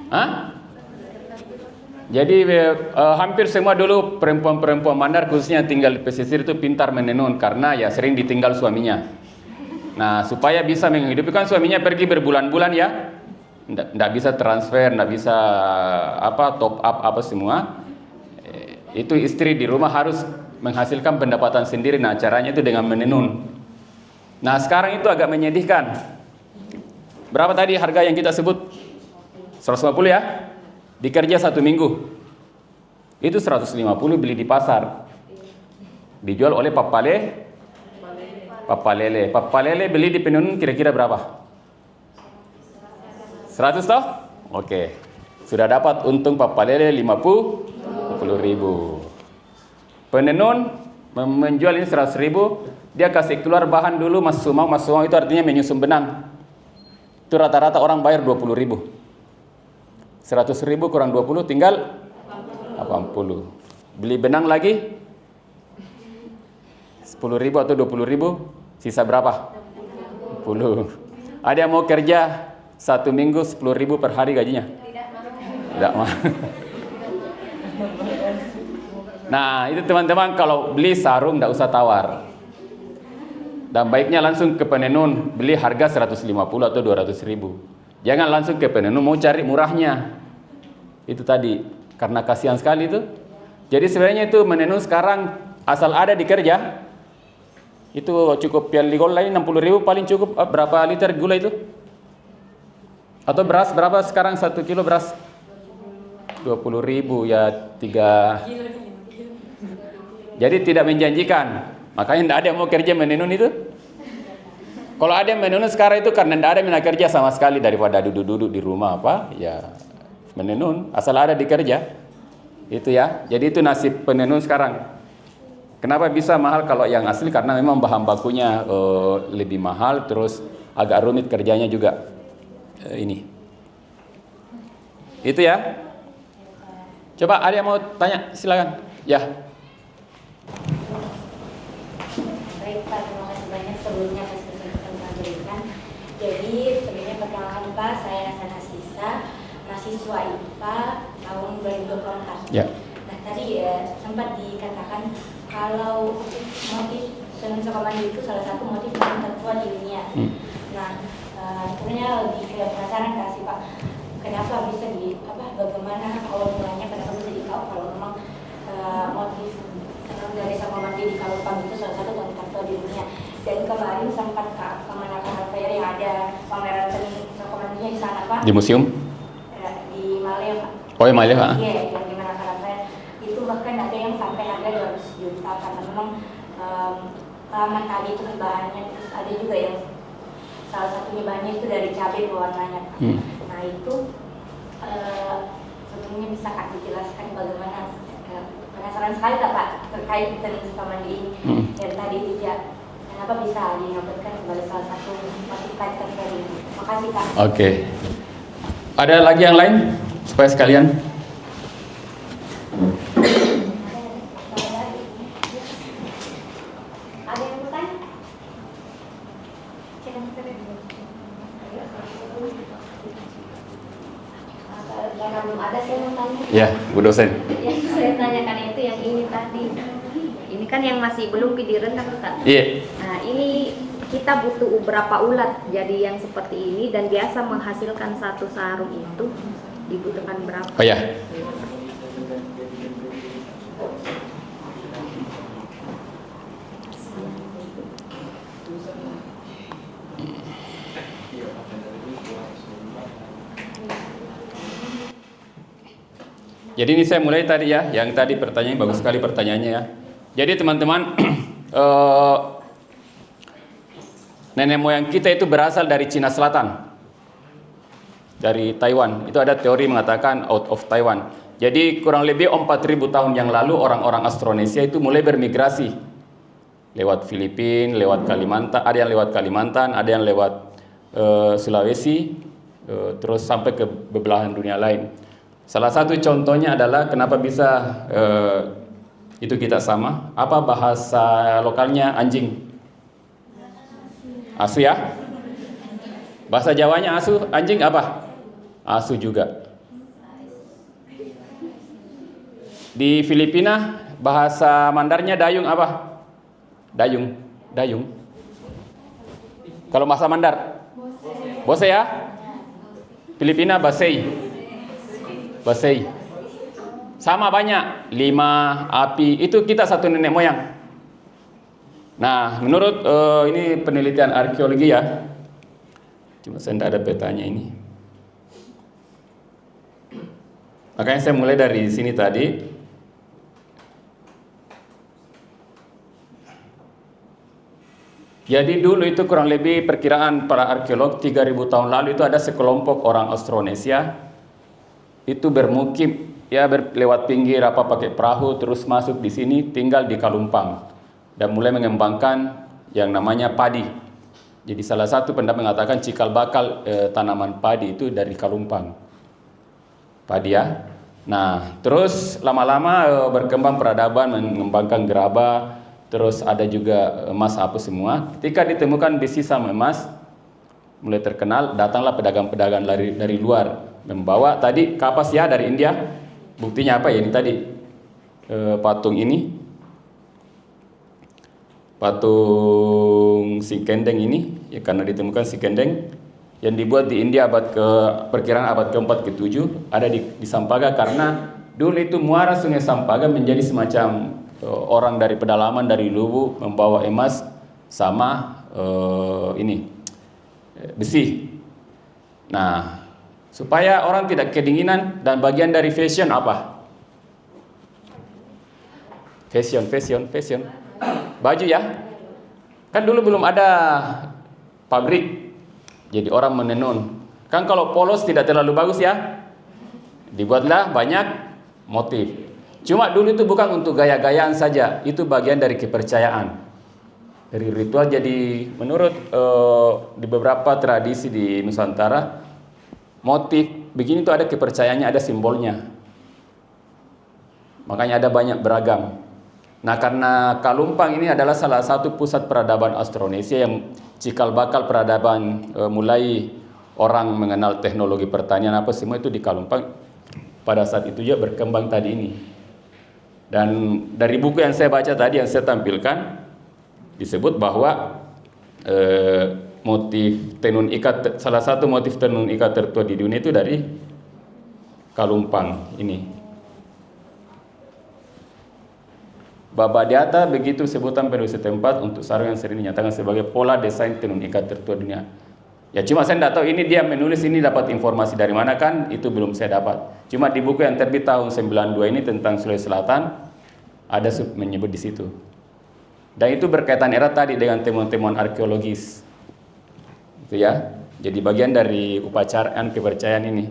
A: Hah? Jadi hampir semua dulu perempuan-perempuan Mandar, khususnya tinggal di pesisir, itu pintar menenun karena ya sering ditinggal suaminya. Nah, supaya bisa menghidupkan suaminya pergi berbulan-bulan ya, nggak bisa transfer, nggak bisa top up apa semua. Itu istri di rumah harus menghasilkan pendapatan sendiri. Nah, caranya itu dengan menenun. Nah, sekarang itu agak menyedihkan. Berapa tadi harga yang kita sebut? 150 ya? Dikerja 1 minggu. Itu 150 beli di pasar. Dijual oleh Papa Lele. Papa Lele beli di penenun kira-kira berapa? 100 toh? Oke. Sudah dapat untung Papa Lele 50 ribu. Penenun menjual ini 100 ribu. Dia kasih keluar bahan dulu, mas sumau itu artinya menyusun benang. Itu rata-rata orang bayar 20 ribu. 100 ribu kurang 20 tinggal 80. Beli benang lagi 10 ribu atau 20 ribu, sisa berapa? 10. Ada yang mau kerja 1 minggu 10 ribu per hari gajinya? Tidak mau. Nah, itu teman-teman, kalau beli sarung tidak usah tawar. Dan baiknya langsung ke penenun, beli harga 150 atau 200 ribu. Jangan langsung ke penenun, mau cari murahnya. Itu tadi, karena kasihan sekali itu. Jadi sebenarnya itu menenun sekarang asal ada dikerja, itu cukup piala gula ini 60 ribu paling cukup. Berapa liter gula itu? Atau beras berapa sekarang 1 kilo beras? 20 ribu ya 3. Jadi tidak menjanjikan. Makanya tidak ada yang mau kerja menenun itu. Kalau ada yang menenun sekarang itu karena tidak ada yang kerja sama sekali, daripada duduk-duduk di rumah ya menenun asal ada dikerja. Itu ya. Jadi itu nasib penenun sekarang. Kenapa bisa mahal kalau yang asli? Karena memang bahan bakunya lebih mahal, terus agak rumit kerjanya juga. Ini. Itu ya. Coba ada yang mau tanya, silakan. Ya.
B: Baik Pak, terima kasih banyak sebelumnya atas kesempatan yang diberikan. Jadi sebenarnya perkenalkan Pak, saya Nasana Sisa, mahasiswa IPA tahun 2024.
A: Ya.
B: Nah tadi sempat dikatakan kalau motif tenun Sukamandi itu salah satu motif yang tertua di dunia. Nah sebenarnya lebih penasaran kasih Pak, kenapa bisa bagaimana awal mulanya, kenapa bisa dikau kalau memang motif tenun dari Sukamandi di Kalupang itu salah satu yang tertua di dunia. Dan kemarin sempat ke Manakara Fair yang ada pameran tenun Sukamandinya di sana Pak.
A: Di museum?
B: Di Malaya Pak.
A: Oh ya Malaya Pak?
B: Iya, yang di Manakara Fair itu bahkan ada yang sampai harga 200 juta karena memang lama tadi terus bahannya, terus ada juga yang salah satunya bahannya itu dari cabai pewarnanya Pak. Nah itu sebelumnya bisa Kak dijelaskan bagaimana, penasaran sekali Pak terkait tenun Sukamandi ini. Dan tadi itu ya, kenapa bisa didapatkan sebagai salah satu motif kait terjadi. Makasih Kak.
A: Oke. Ada lagi yang lain supaya sekalian?
B: Ada yang bertanya? Karena belum ada, saya mau tanya.
A: Ya, Bu dosen.
B: Yang saya tanyakan itu yang ini tadi. Ini kan yang masih belum pidiran kan Ustaz?
A: Iya.
B: Nah ini kita butuh berapa ulat jadi yang seperti ini, dan biasa menghasilkan satu sarung itu dibutuhkan berapa?
A: Oh ya. Jadi ini saya mulai tadi ya, yang tadi pertanyaan bagus sekali pertanyaannya ya. Jadi teman-teman, nenek moyang kita itu berasal dari Cina Selatan, dari Taiwan. Itu ada teori mengatakan out of Taiwan. Jadi kurang lebih 4.000 tahun yang lalu orang-orang Austronesia itu mulai bermigrasi lewat Filipina, lewat Kalimantan, ada yang lewat Kalimantan, ada yang lewat Sulawesi, terus sampai ke belahan dunia lain. Salah satu contohnya adalah kenapa bisa itu kita sama. Apa bahasa lokalnya anjing? Asu ya? Bahasa Jawanya asu, anjing apa? Asu juga. Di Filipina bahasa Mandarnya dayung apa? Dayung, dayung. Kalau bahasa Mandar? Bose ya? Filipina basei. Basei. Sama banyak, 5, api, itu kita satu nenek moyang. Nah, menurut ini penelitian arkeologi ya. Cuma saya tidak ada petanya ini. Makanya saya mulai dari sini tadi. Jadi dulu itu kurang lebih perkiraan para arkeolog 3.000 tahun lalu itu ada sekelompok orang Austronesia itu bermukim ya lewat pinggir apa pakai perahu terus masuk di sini tinggal di Kalumpang dan mulai mengembangkan yang namanya padi. Jadi salah satu pendapat mengatakan cikal bakal tanaman padi itu dari Kalumpang. Padi ya. Nah, terus lama-lama berkembang peradaban mengembangkan gerabah, terus ada juga emas apa semua. Ketika ditemukan besi sama emas mulai terkenal, datanglah pedagang-pedagang dari luar membawa tadi kapas ya dari India. Buktinya apa ya ini tadi patung ini, patung si Kendeng ini ya karena ditemukan si Kendeng yang dibuat di India perkiraan abad ke-4 ke-7 ada di Sampaga, karena dulu itu muara Sungai Sampaga menjadi semacam orang dari pedalaman dari Luwu membawa emas sama ini besi. Nah, supaya orang tidak kedinginan dan bagian dari fashion apa? Fashion. Baju ya. Kan dulu belum ada pabrik. Jadi orang menenun. Kan kalau polos tidak terlalu bagus ya. Dibuatlah banyak motif. Cuma dulu itu bukan untuk gaya-gayaan saja, itu bagian dari kepercayaan. Dari ritual. Jadi menurut di beberapa tradisi di Nusantara, motif begini tuh ada kepercayaannya, ada simbolnya. Makanya ada banyak beragam. Nah, karena Kalumpang ini adalah salah satu pusat peradaban Austronesia yang cikal bakal peradaban mulai orang mengenal teknologi pertanian apa semua itu di Kalumpang. Pada saat itu juga berkembang tadi ini. Dan dari buku yang saya baca tadi yang saya tampilkan disebut bahwa motif tenun ikat, salah satu motif tenun ikat tertua di dunia itu dari Kalumpang ini. Babadiata begitu sebutan penduduk setempat untuk sarung yang sering dinyatakan sebagai pola desain tenun ikat tertua dunia. Ya cuma saya tidak tahu ini dia menulis ini dapat informasi dari mana kan, itu belum saya dapat. Cuma di buku yang terbit tahun 92 ini tentang Sulawesi Selatan ada menyebut di situ. Dan itu berkaitan erat tadi dengan temuan-temuan arkeologis. Itu ya. Jadi bagian dari upacaraan kepercayaan ini.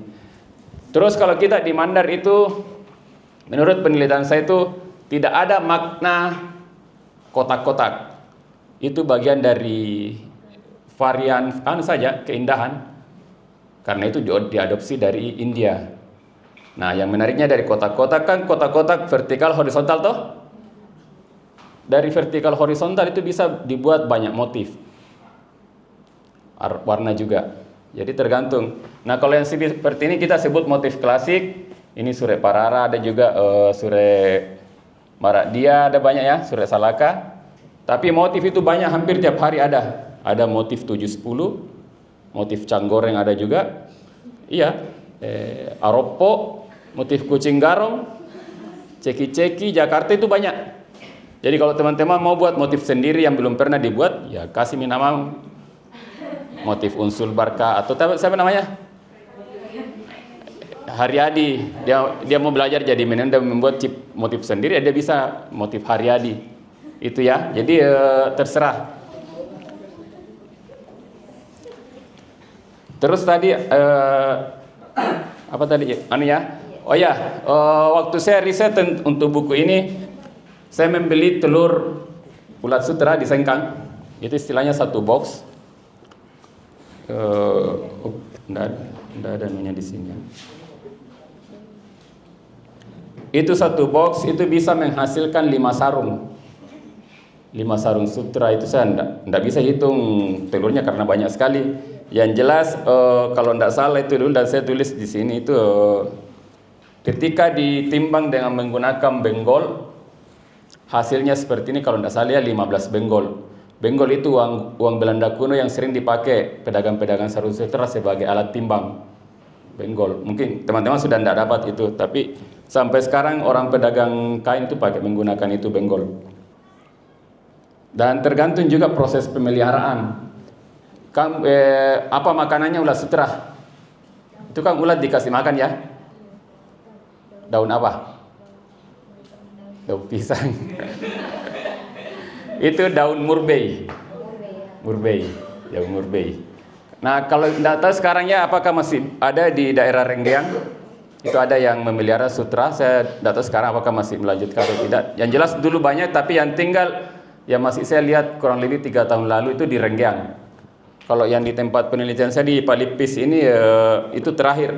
A: Terus kalau kita di Mandar itu menurut penelitian saya itu tidak ada makna kotak-kotak. Itu bagian dari varian saja keindahan. Karena itu diadopsi dari India. Nah, yang menariknya dari kotak-kotak kan kotak-kotak vertikal horizontal toh. Dari vertikal horizontal itu bisa dibuat banyak motif. Warna juga. Jadi tergantung. Nah, kalau yang seperti ini kita sebut motif klasik. Ini Surek Parara, ada juga Surek Maradia, ada banyak ya, Surek Salaka. Tapi motif itu banyak, hampir tiap hari ada. Ada motif 710, motif Canggoreng ada juga. Iya, Aropo, motif kucing garong, ceki-ceki, Jakarta itu banyak. Jadi kalau teman-teman mau buat motif sendiri yang belum pernah dibuat, ya kasih nama motif Unsul Barka atau siapa namanya? Haryadi. Dia mau belajar jadi menenun dan membuat motif sendiri, dia bisa motif Haryadi. Itu ya. Jadi terserah. Terus tadi apa tadi? Oh ya, waktu saya riset untuk buku ini, saya membeli telur ulat sutra di Sengkang. Itu istilahnya satu box. Enggak ada namanya di sini. Itu satu box itu bisa menghasilkan 5 sarung. 5 sarung sutra itu saya enggak bisa hitung telurnya karena banyak sekali. Yang jelas kalau enggak salah itu dulu dan saya tulis di sini itu ketika ditimbang dengan menggunakan benggol hasilnya seperti ini, kalau enggak salah ya 15 benggol. Benggol itu uang Belanda kuno yang sering dipakai pedagang-pedagang sarung sutra sebagai alat timbang. Benggol. Mungkin teman-teman sudah tidak dapat itu, tapi sampai sekarang orang pedagang kain itu pakai menggunakan itu benggol. Dan tergantung juga proses pemeliharaan. Apa makanannya ulat sutra? Itu kan ulat dikasih makan ya. Daun apa? Daun pisang. Itu daun murbei. Daun murbei. Nah, kalau tidak tahu sekarang ya apakah masih ada di daerah Renggeang? Itu ada yang memelihara sutra. Saya tidak tahu sekarang apakah masih melanjutkan atau tidak. Yang jelas dulu banyak, tapi yang tinggal yang masih saya lihat kurang lebih 3 tahun lalu itu di Renggeang. Kalau yang di tempat penelitian saya di Palipis ini itu terakhir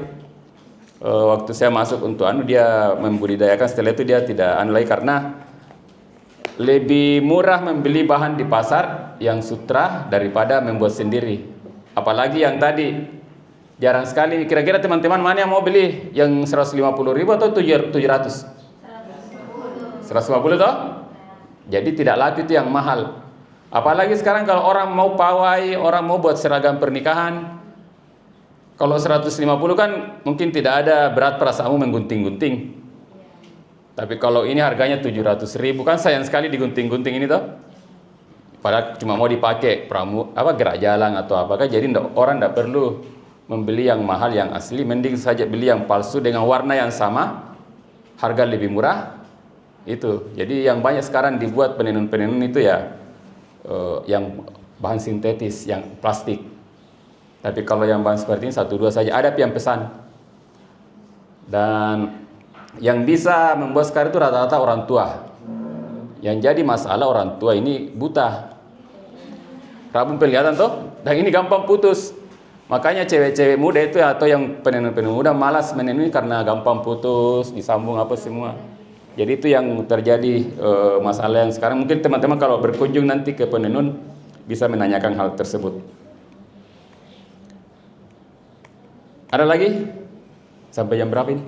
A: waktu saya masuk untuk dia membudidayakan. Setelah itu dia tidak lagi karena lebih murah membeli bahan di pasar yang sutra daripada membuat sendiri. Apalagi yang tadi jarang sekali. Kira-kira teman-teman mana yang mau beli yang 150.000 atau 700? 150 toh? Jadi tidak laku itu yang mahal. Apalagi sekarang kalau orang mau pawai, orang mau buat seragam pernikahan, kalau 150 kan mungkin tidak ada berat perasaanmu menggunting-gunting. Tapi kalau ini harganya 700.000, kan sayang sekali digunting-gunting ini toh. Padahal cuma mau dipakai gerak jalan atau apakah. Jadi orang tidak perlu membeli yang mahal, yang asli. Mending saja beli yang palsu dengan warna yang sama, harga lebih murah. Itu. Jadi yang banyak sekarang dibuat penenun-penenun itu ya yang bahan sintetis, yang plastik. Tapi kalau yang bahan seperti ini 1-2 saja. Ada yang pesan. Dan yang bisa membuat sekarang itu rata-rata orang tua. Yang jadi masalah orang tua ini buta. Rabun penglihatan toh, dan ini gampang putus. Makanya cewek-cewek muda itu atau yang penenun-penenun muda malas menenun karena gampang putus, disambung apa semua. Jadi itu yang terjadi masalah yang sekarang. Mungkin teman-teman kalau berkunjung nanti ke penenun bisa menanyakan hal tersebut. Ada lagi? Sampai jam berapa ini?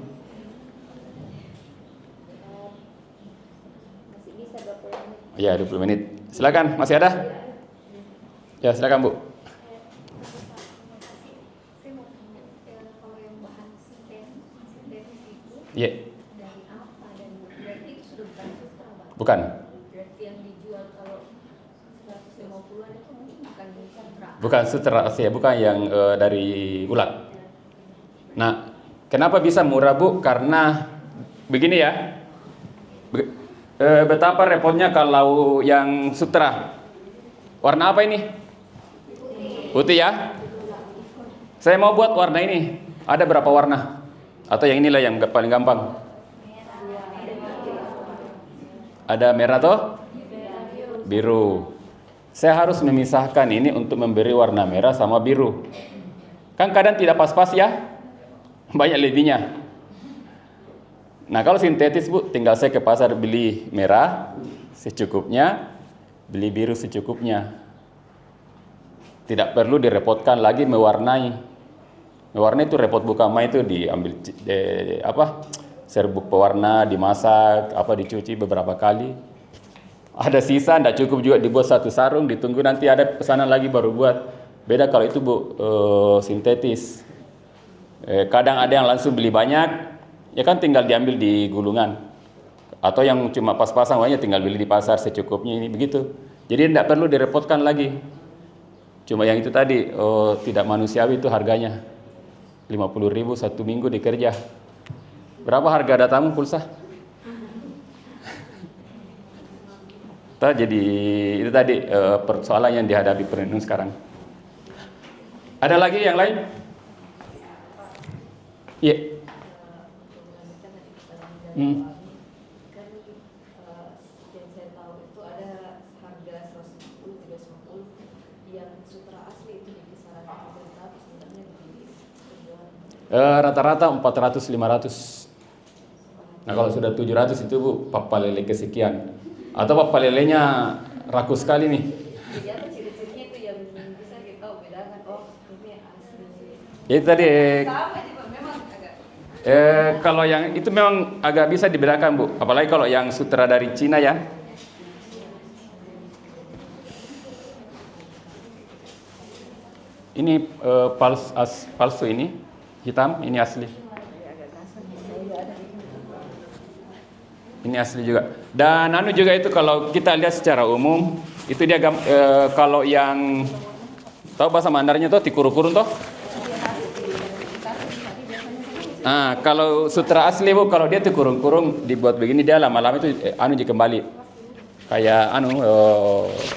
A: Ya, 20 menit. Silakan, masih ada? Ya, silakan Bu. Iya. Bukan. Bukan sutra asli, bukan yang dari ulat. Nah, kenapa bisa murah Bu? Karena begini ya. Betapa repotnya kalau yang sutra. Warna apa ini? Putih ya. Saya mau buat warna ini. Ada berapa warna? Atau yang inilah yang paling gampang. Ada merah toh? Biru. saya harus memisahkan ini untuk memberi warna merah sama biru. Kan kadang tidak pas-pas ya, banyak lebihnya. Nah kalau sintetis Bu, tinggal saya ke pasar beli merah secukupnya, beli biru secukupnya. Tidak perlu direpotkan lagi mewarnai. Mewarnai itu repot, bukan main, itu diambil serbuk pewarna, dimasak, dicuci beberapa kali. Ada sisa, tidak cukup juga dibuat satu sarung, ditunggu nanti ada pesanan lagi baru buat. Beda kalau itu Bu, sintetis. Kadang ada yang langsung beli banyak, ya kan tinggal diambil di gulungan. Atau yang cuma pas-pasan, wanya tinggal beli di pasar secukupnya, ini begitu. Jadi tidak perlu direpotkan lagi. Cuma yang itu tadi, tidak manusiawi itu harganya. 50.000 satu minggu dikerja. Berapa harga datamu pulsa? Jadi itu tadi persoalan yang dihadapi penenun sekarang. Ada lagi yang lain? Iya.
D: Yang saya tahu itu ada harga 110, 350. Yang sutra asli itu di kisaran berapa sebenarnya di penjualan?
A: Rata-rata 400-500. Nah kalau sudah 700 itu Bu, papalele kesekian. Atau papalelenya rakus sekali nih.
D: Jadi apa ciri-cirinya itu yang bisa kita bedakan? Oh ini asli.
A: Itu tadi.
D: Sama sih Pak, memang agak.
A: Kalau yang itu memang agak bisa dibedakan Bu. Apalagi kalau yang sutra dari Cina ya. Ini palsu ini, hitam, ini asli. Ini asli juga. Dan juga itu kalau kita lihat secara umum, itu dia kalau yang tahu bahasa Mandarinnya tuh tikurun toh. Nah, kalau sutra asli Bu, kalau dia tuh kurung-kurung dibuat begini, dia lama-lama itu kembali. Kayak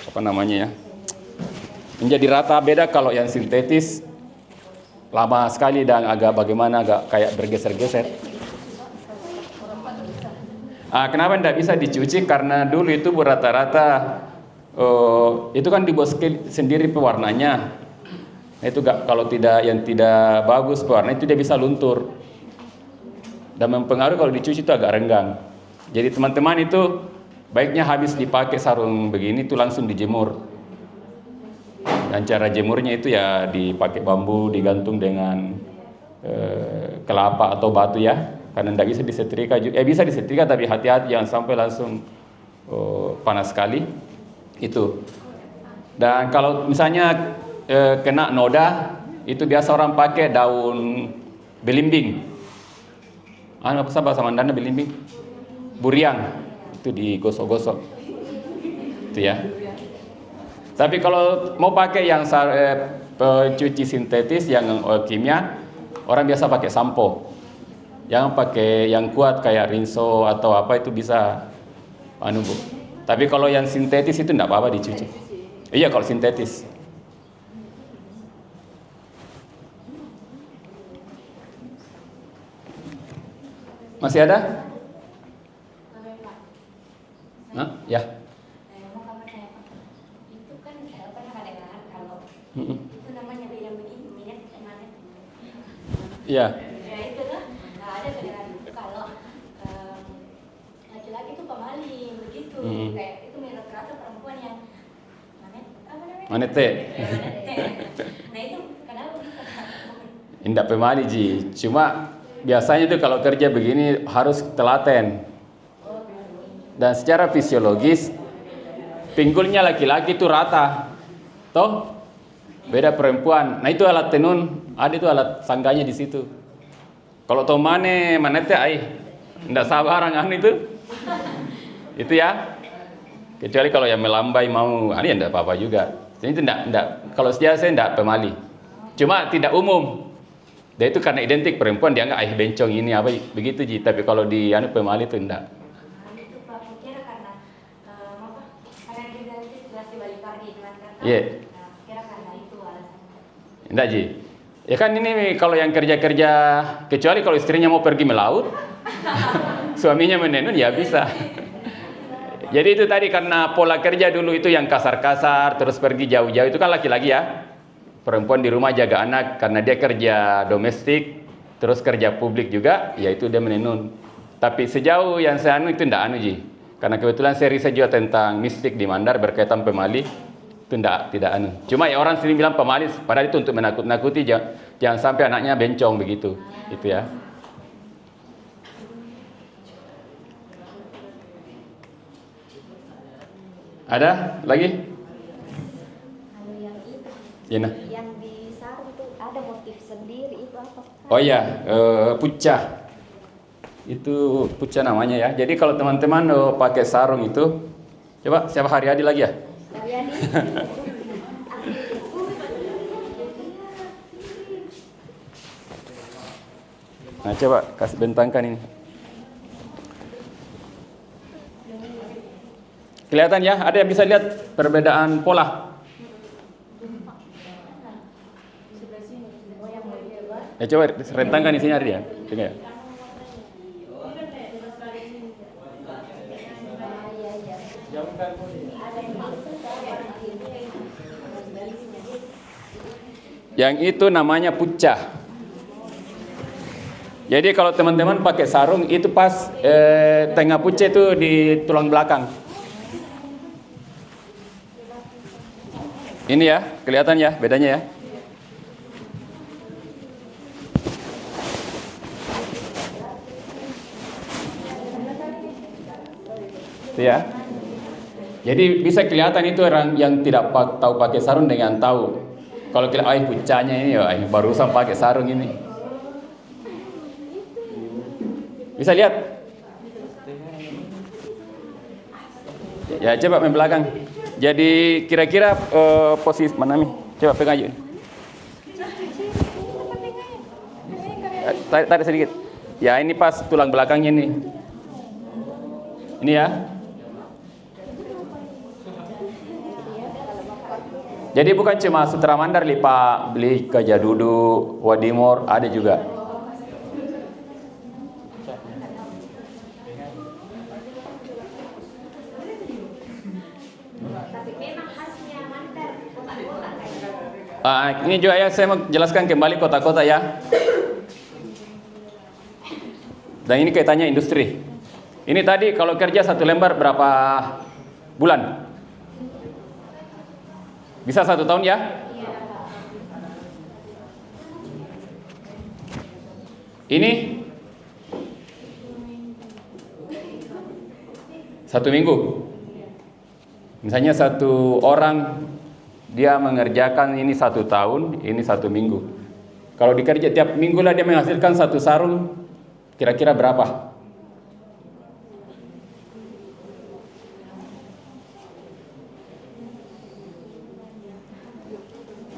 A: apa namanya ya? Menjadi rata. Beda kalau yang sintetis lama sekali dan agak kayak bergeser-geser. Kenapa tidak bisa dicuci? Karena dulu itu rata-rata itu kan dibuat sendiri pewarnanya. Itu kalau yang tidak bagus pewarna itu dia bisa luntur dan mempengaruhi kalau dicuci itu agak renggang. Jadi teman-teman itu baiknya habis dipakai sarung begini itu langsung dijemur. Dan cara jemurnya itu ya dipakai bambu digantung dengan kelapa atau batu ya. Karena tidak bisa disetrika juga. Bisa disetrika tapi hati-hati jangan sampai langsung panas sekali. Itu. Dan kalau misalnya kena noda, itu biasa orang pakai daun belimbing. Apa bahasa Mandarin belimbing? Buriang. Itu digosok-gosok. Itu ya. Tapi kalau mau pakai yang cuci sintetis yang kimia, orang biasa pakai sampo. Jangan pakai yang kuat kayak rinso atau apa, itu bisa Bu. Tapi kalau yang sintetis itu enggak apa-apa dicuci. Iya kalau sintetis. Masih ada? Hah? Ya.
B: Mau kamu tanya Pak, itu kan pernah dengar kalau itu namanya beda begini, minat.
A: Iya.
B: Ya itu kan, ada dengar kalau laki-laki itu pemaling begitu, kayak itu rata-rata perempuan yang
A: manete.
B: Nah itu kenapa bisa?
A: Tidak pemali Ji, cuma biasanya tuh kalau kerja begini harus telaten. Dan secara fisiologis pinggulnya laki-laki itu rata, toh beda perempuan. Nah itu alat tenun, ada itu alat sangganya di situ. Kalau toh manete ndak sabaran itu ya. Kecuali kalau yang melambai mau, ini ndak apa-apa juga. Jadi itu ndak. Kalau saya ndak pemali. Cuma tidak umum. Dan itu karena identik perempuan dianggap bencong ini apa begitu Ji. Tapi kalau di pemali itu ndak.
B: Itu Pak, kira karena dia jelas di balik pagi dengan kata.
A: Iya.
B: Kira karena itu alasannya.
A: Enggak Ji. Ya kan ini kalau yang kerja-kerja, kecuali kalau istrinya mau pergi melaut, suaminya menenun ya bisa. Jadi itu tadi karena pola kerja dulu itu yang kasar-kasar, terus pergi jauh-jauh itu kan laki-laki ya. Perempuan di rumah jaga anak karena dia kerja domestik, terus kerja publik juga, yaitu dia menenun. Tapi sejauh yang saya anu itu ndak anu Ji. Karena kebetulan saya riset juga tentang mistik di Mandar berkaitan pemali, itu tidak anu. Cuma ya orang sini bilang pemali, padahal itu untuk menakut-nakuti, jangan sampai anaknya bencong begitu. Itu ya. Ada lagi?
E: Kalau yang itu,
A: Yana.
E: yang di sarung tuh ada motif sendiri itu apa?
A: Oh iya, pucah. Itu pucah namanya ya. Jadi kalau teman-teman pakai sarung itu, coba siapa Haryadi lagi ya?
E: Haryadi.
A: Nah coba kasih bentangkan ini. Kelihatan ya, ada yang bisa lihat perbedaan pola. Coba rentangkan di sini ada dia. Coba ya. Yang itu namanya pucah. Jadi kalau teman-teman pakai sarung itu pas tengah pucah itu di tulang belakang. Ini ya, kelihatan ya bedanya ya. Itu ya. Jadi bisa kelihatan itu orang yang tidak tahu pakai sarung dengan tahu. Kalau kita pucahnya ini ya, barusan pakai sarung ini. Bisa lihat? Ya coba main belakang. Jadi kira-kira posisi mana nih? Coba pegang aja. Tarik sedikit. Ya ini pas tulang belakangnya nih. Ini ya. Jadi bukan cuma Sutra Mandar, Lipa, beli Kajadudu, Wadimor, ada juga.
E: Tapi memang khasnya Mandar kota-kota
A: Ini juga ya, saya mau jelaskan kembali kota-kota ya. Dan ini kaitannya industri. Ini tadi kalau kerja satu lembar berapa bulan? Bisa 1 tahun ya? Ini 1 minggu. Misalnya satu orang dia mengerjakan ini 1 tahun, ini 1 minggu. Kalau dikerja tiap minggu lah dia menghasilkan 1 sarung, kira-kira berapa?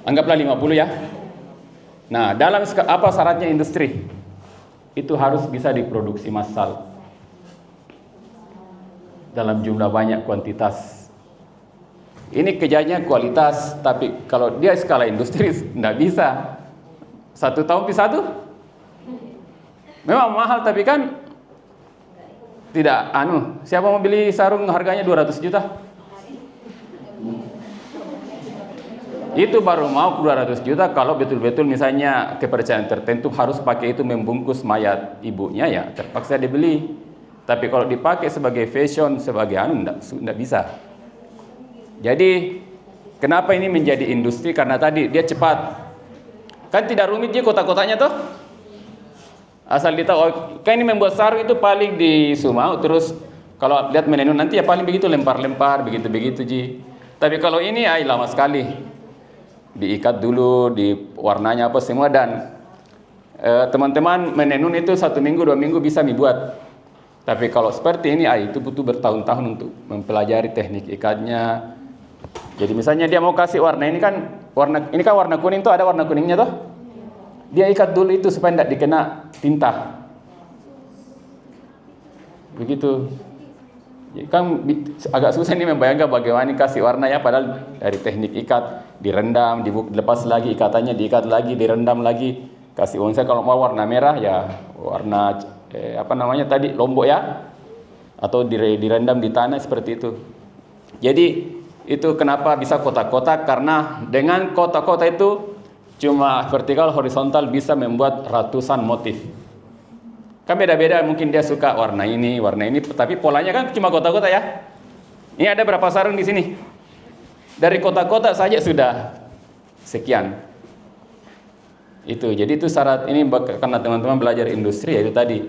A: Anggaplah 50 ya. Nah, dalam apa syaratnya industri? Itu harus bisa diproduksi massal dalam jumlah banyak kuantitas. Ini kerjanya kualitas, tapi kalau dia skala industri tidak bisa. 1 tahun bisa 1? Memang mahal, tapi kan tidak siapa mau beli sarung harganya 200 juta? Itu baru mau 200 juta kalau betul-betul misalnya kepercayaan tertentu harus pakai itu membungkus mayat ibunya, ya terpaksa dibeli. Tapi kalau dipakai sebagai fashion, sebagai enggak bisa. Jadi kenapa ini menjadi industri? Karena tadi dia cepat. Kan tidak rumit ya kota-kotanya tuh. Asal ditahu, kan ini membuat sarung itu paling di Sumau, terus kalau lihat menenun nanti ya paling begitu lempar-lempar begitu-begitu Ji. Tapi kalau ini lama sekali. Diikat dulu, di warnanya apa semua, dan teman-teman menenun itu 1 minggu 2 minggu bisa dibuat. Tapi kalau seperti ini itu butuh bertahun-tahun untuk mempelajari teknik ikatnya. Jadi misalnya dia mau kasih warna ini kan warna kuning tuh, ada warna kuningnya tuh. Dia ikat dulu itu supaya tidak dikena tinta. Begitu. Kan agak susah nih membayangkan bagaimana kasih warna ya, padahal dari teknik ikat direndam, dilepas lagi ikatannya, diikat lagi, direndam lagi, kasih. Misalnya kalau mau warna merah ya warna tadi lombok ya, atau direndam di tanah seperti itu. Jadi itu kenapa bisa kotak-kotak, karena dengan kotak-kotak itu cuma vertikal horizontal bisa membuat ratusan motif. Kan beda-beda, mungkin dia suka warna ini, tapi polanya kan cuma kotak-kotak ya. Ini ada berapa sarung di sini? Dari kotak-kotak saja sudah sekian. Itu, jadi itu syarat ini karena teman-teman belajar industri, yaitu tadi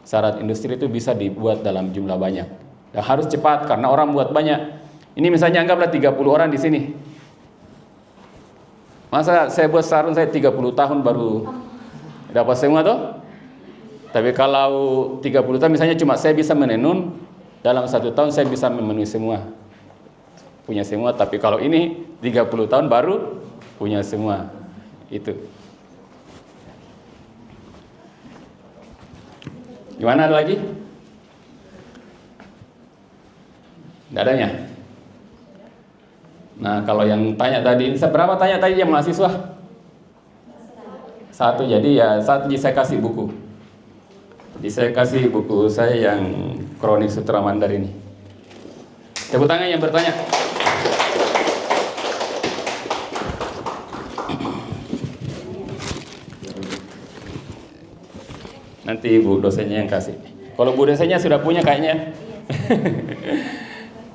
A: syarat industri itu bisa dibuat dalam jumlah banyak. Dan harus cepat karena orang buat banyak. Ini misalnya anggaplah 30 orang di sini. Masa saya buat sarung saya 30 tahun baru dapat semua tuh? Tapi kalau 30 tahun misalnya cuma saya bisa menenun, dalam 1 tahun saya bisa memenuhi semua. Punya semua, tapi kalau ini 30 tahun baru punya semua. Itu. Gimana, ada lagi? Nggak adanya? Nah, kalau yang tanya tadi, berapa tanya tadi yang mahasiswa? 1, jadi ya 1 saya kasih buku. Jadi saya kasih buku saya yang Kronik Sutra Mandar ini. Tepuk tangan yang bertanya. Nanti Bu dosennya yang kasih. Kalau Bu dosennya sudah punya kayaknya.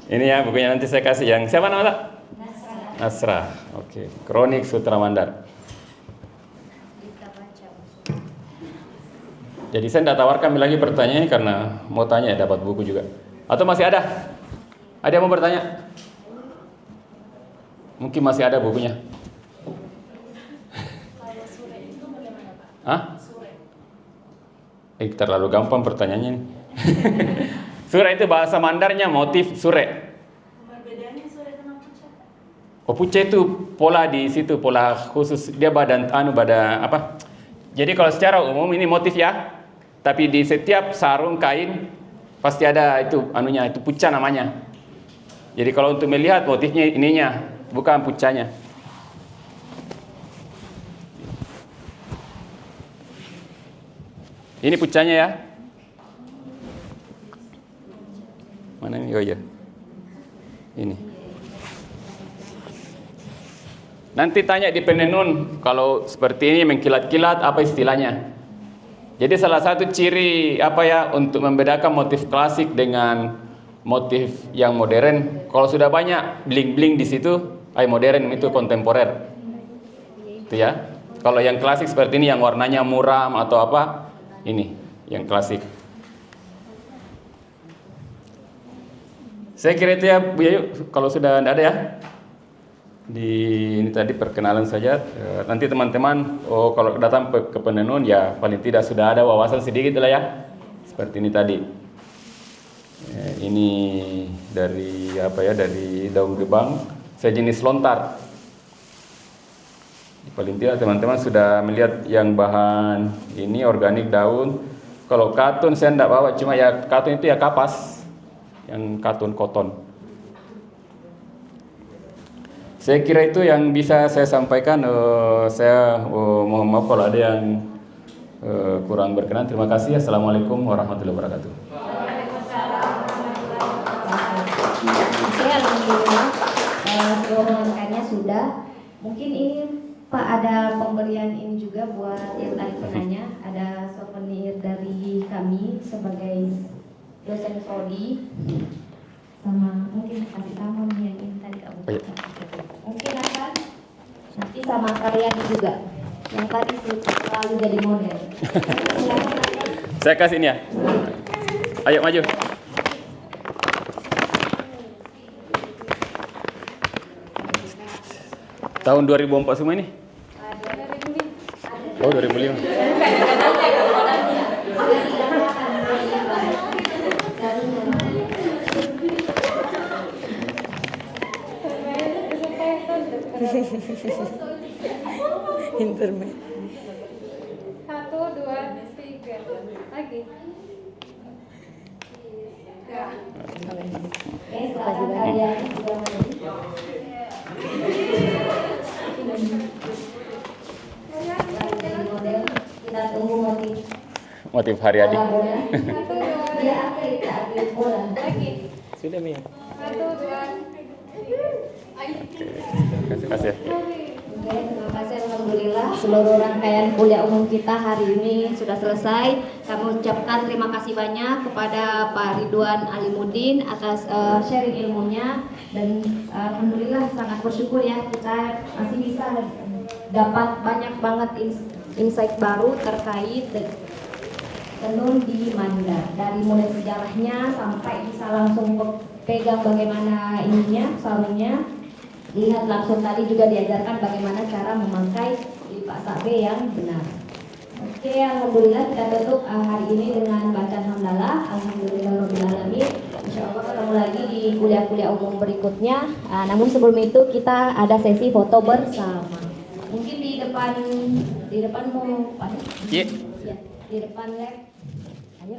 A: Ini ya bukunya, nanti saya kasih yang siapa namanya? Nasra. Oke, Kronik Sutra Mandar. Jadi saya tidak tawarkan lagi pertanyaan ini karena mau tanya ya, dapat buku juga. Atau masih ada? Ada yang mau bertanya? Mungkin masih ada bukunya. Hah? Terlalu gampang pertanyaannya ini. Sure itu bahasa Mandarnya motif sure.
C: Perbedaannya sure sama puce?
A: Oh, puce itu pola di situ, pola khusus dia badan apa? Jadi kalau secara umum ini motif ya. Tapi di setiap sarung kain pasti ada itu anunya, itu puca namanya. Jadi kalau untuk melihat motifnya ininya, bukan pucanya. Ini pucanya ya. Mana ini? Oh iya. Ini. Nanti tanya di penenun, kalau seperti ini mengkilat-kilat apa istilahnya? Jadi salah satu ciri apa ya untuk membedakan motif klasik dengan motif yang modern, kalau sudah banyak bling-bling di situ, modern itu kontemporer. Itu ya. Kalau yang klasik seperti ini yang warnanya muram atau apa, ini yang klasik. Saya kira itu ya Bu Yayu, kalau sudah tidak ada ya. Ini tadi perkenalan saja. Nanti teman-teman kalau datang ke penenun ya paling tidak sudah ada wawasan sedikit lah ya. Seperti ini tadi. Ini dari apa ya, dari daun gebang sejenis lontar. Paling tidak teman-teman sudah melihat yang bahan ini organik daun. Kalau katun saya tidak bawa, cuma ya katun itu ya kapas, yang katun koton. Saya kira itu yang bisa saya sampaikan. Saya mohon maaf kalau ada yang kurang berkenan. Terima kasih. Assalamualaikum warahmatullahi wabarakatuh.
E: Saya alhamdulillah semuanya sudah. Mungkin ini Pak ada pemberian ini juga buat yang tadi penanya. Ada souvenir dari kami sebagai dosen prodi. Sama mungkin kasih tamu yang ini tadi kamu. Mungkin akan nanti sama Karyani juga yang tadi selalu jadi model.
A: Saya kasih ini ya. Ayo maju. Tahun 2004 semua ini? Oh 2005.
C: Internet.
D: 1, 2, 3 lagi.
E: Sekarang Karyani juga model. Kita tunggu motif
A: Motif Haryadi.
E: Dia atlet bola.
D: Lagi.
A: Sudah Mia.
D: 1, 2, 3.
A: Kasih kasih.
E: Oke, terima kasih alhamdulillah seluruh rangkaian kuliah umum kita hari ini sudah selesai. Kami ucapkan terima kasih banyak kepada Pak Ridwan Alimuddin atas sharing ilmunya dan alhamdulillah sangat bersyukur ya kita masih bisa dapat banyak banget insight baru terkait tenun di Mandar, dari mulai sejarahnya sampai bisa langsung pegang bagaimana ininya, sarungnya. Lihat langsung tadi juga diajarkan bagaimana cara memakai lipat sabe yang benar. Oke, alhamdulillah kita tutup hari ini dengan bacaan hamdalah. Alhamdulillahirabbil alamin. Insyaallah ketemu lagi di kuliah-kuliah umum berikutnya. Namun sebelum itu kita ada sesi foto bersama. Mungkin di depan mau Pak?
A: Iya.
E: Ya, di depan lab. Ayo.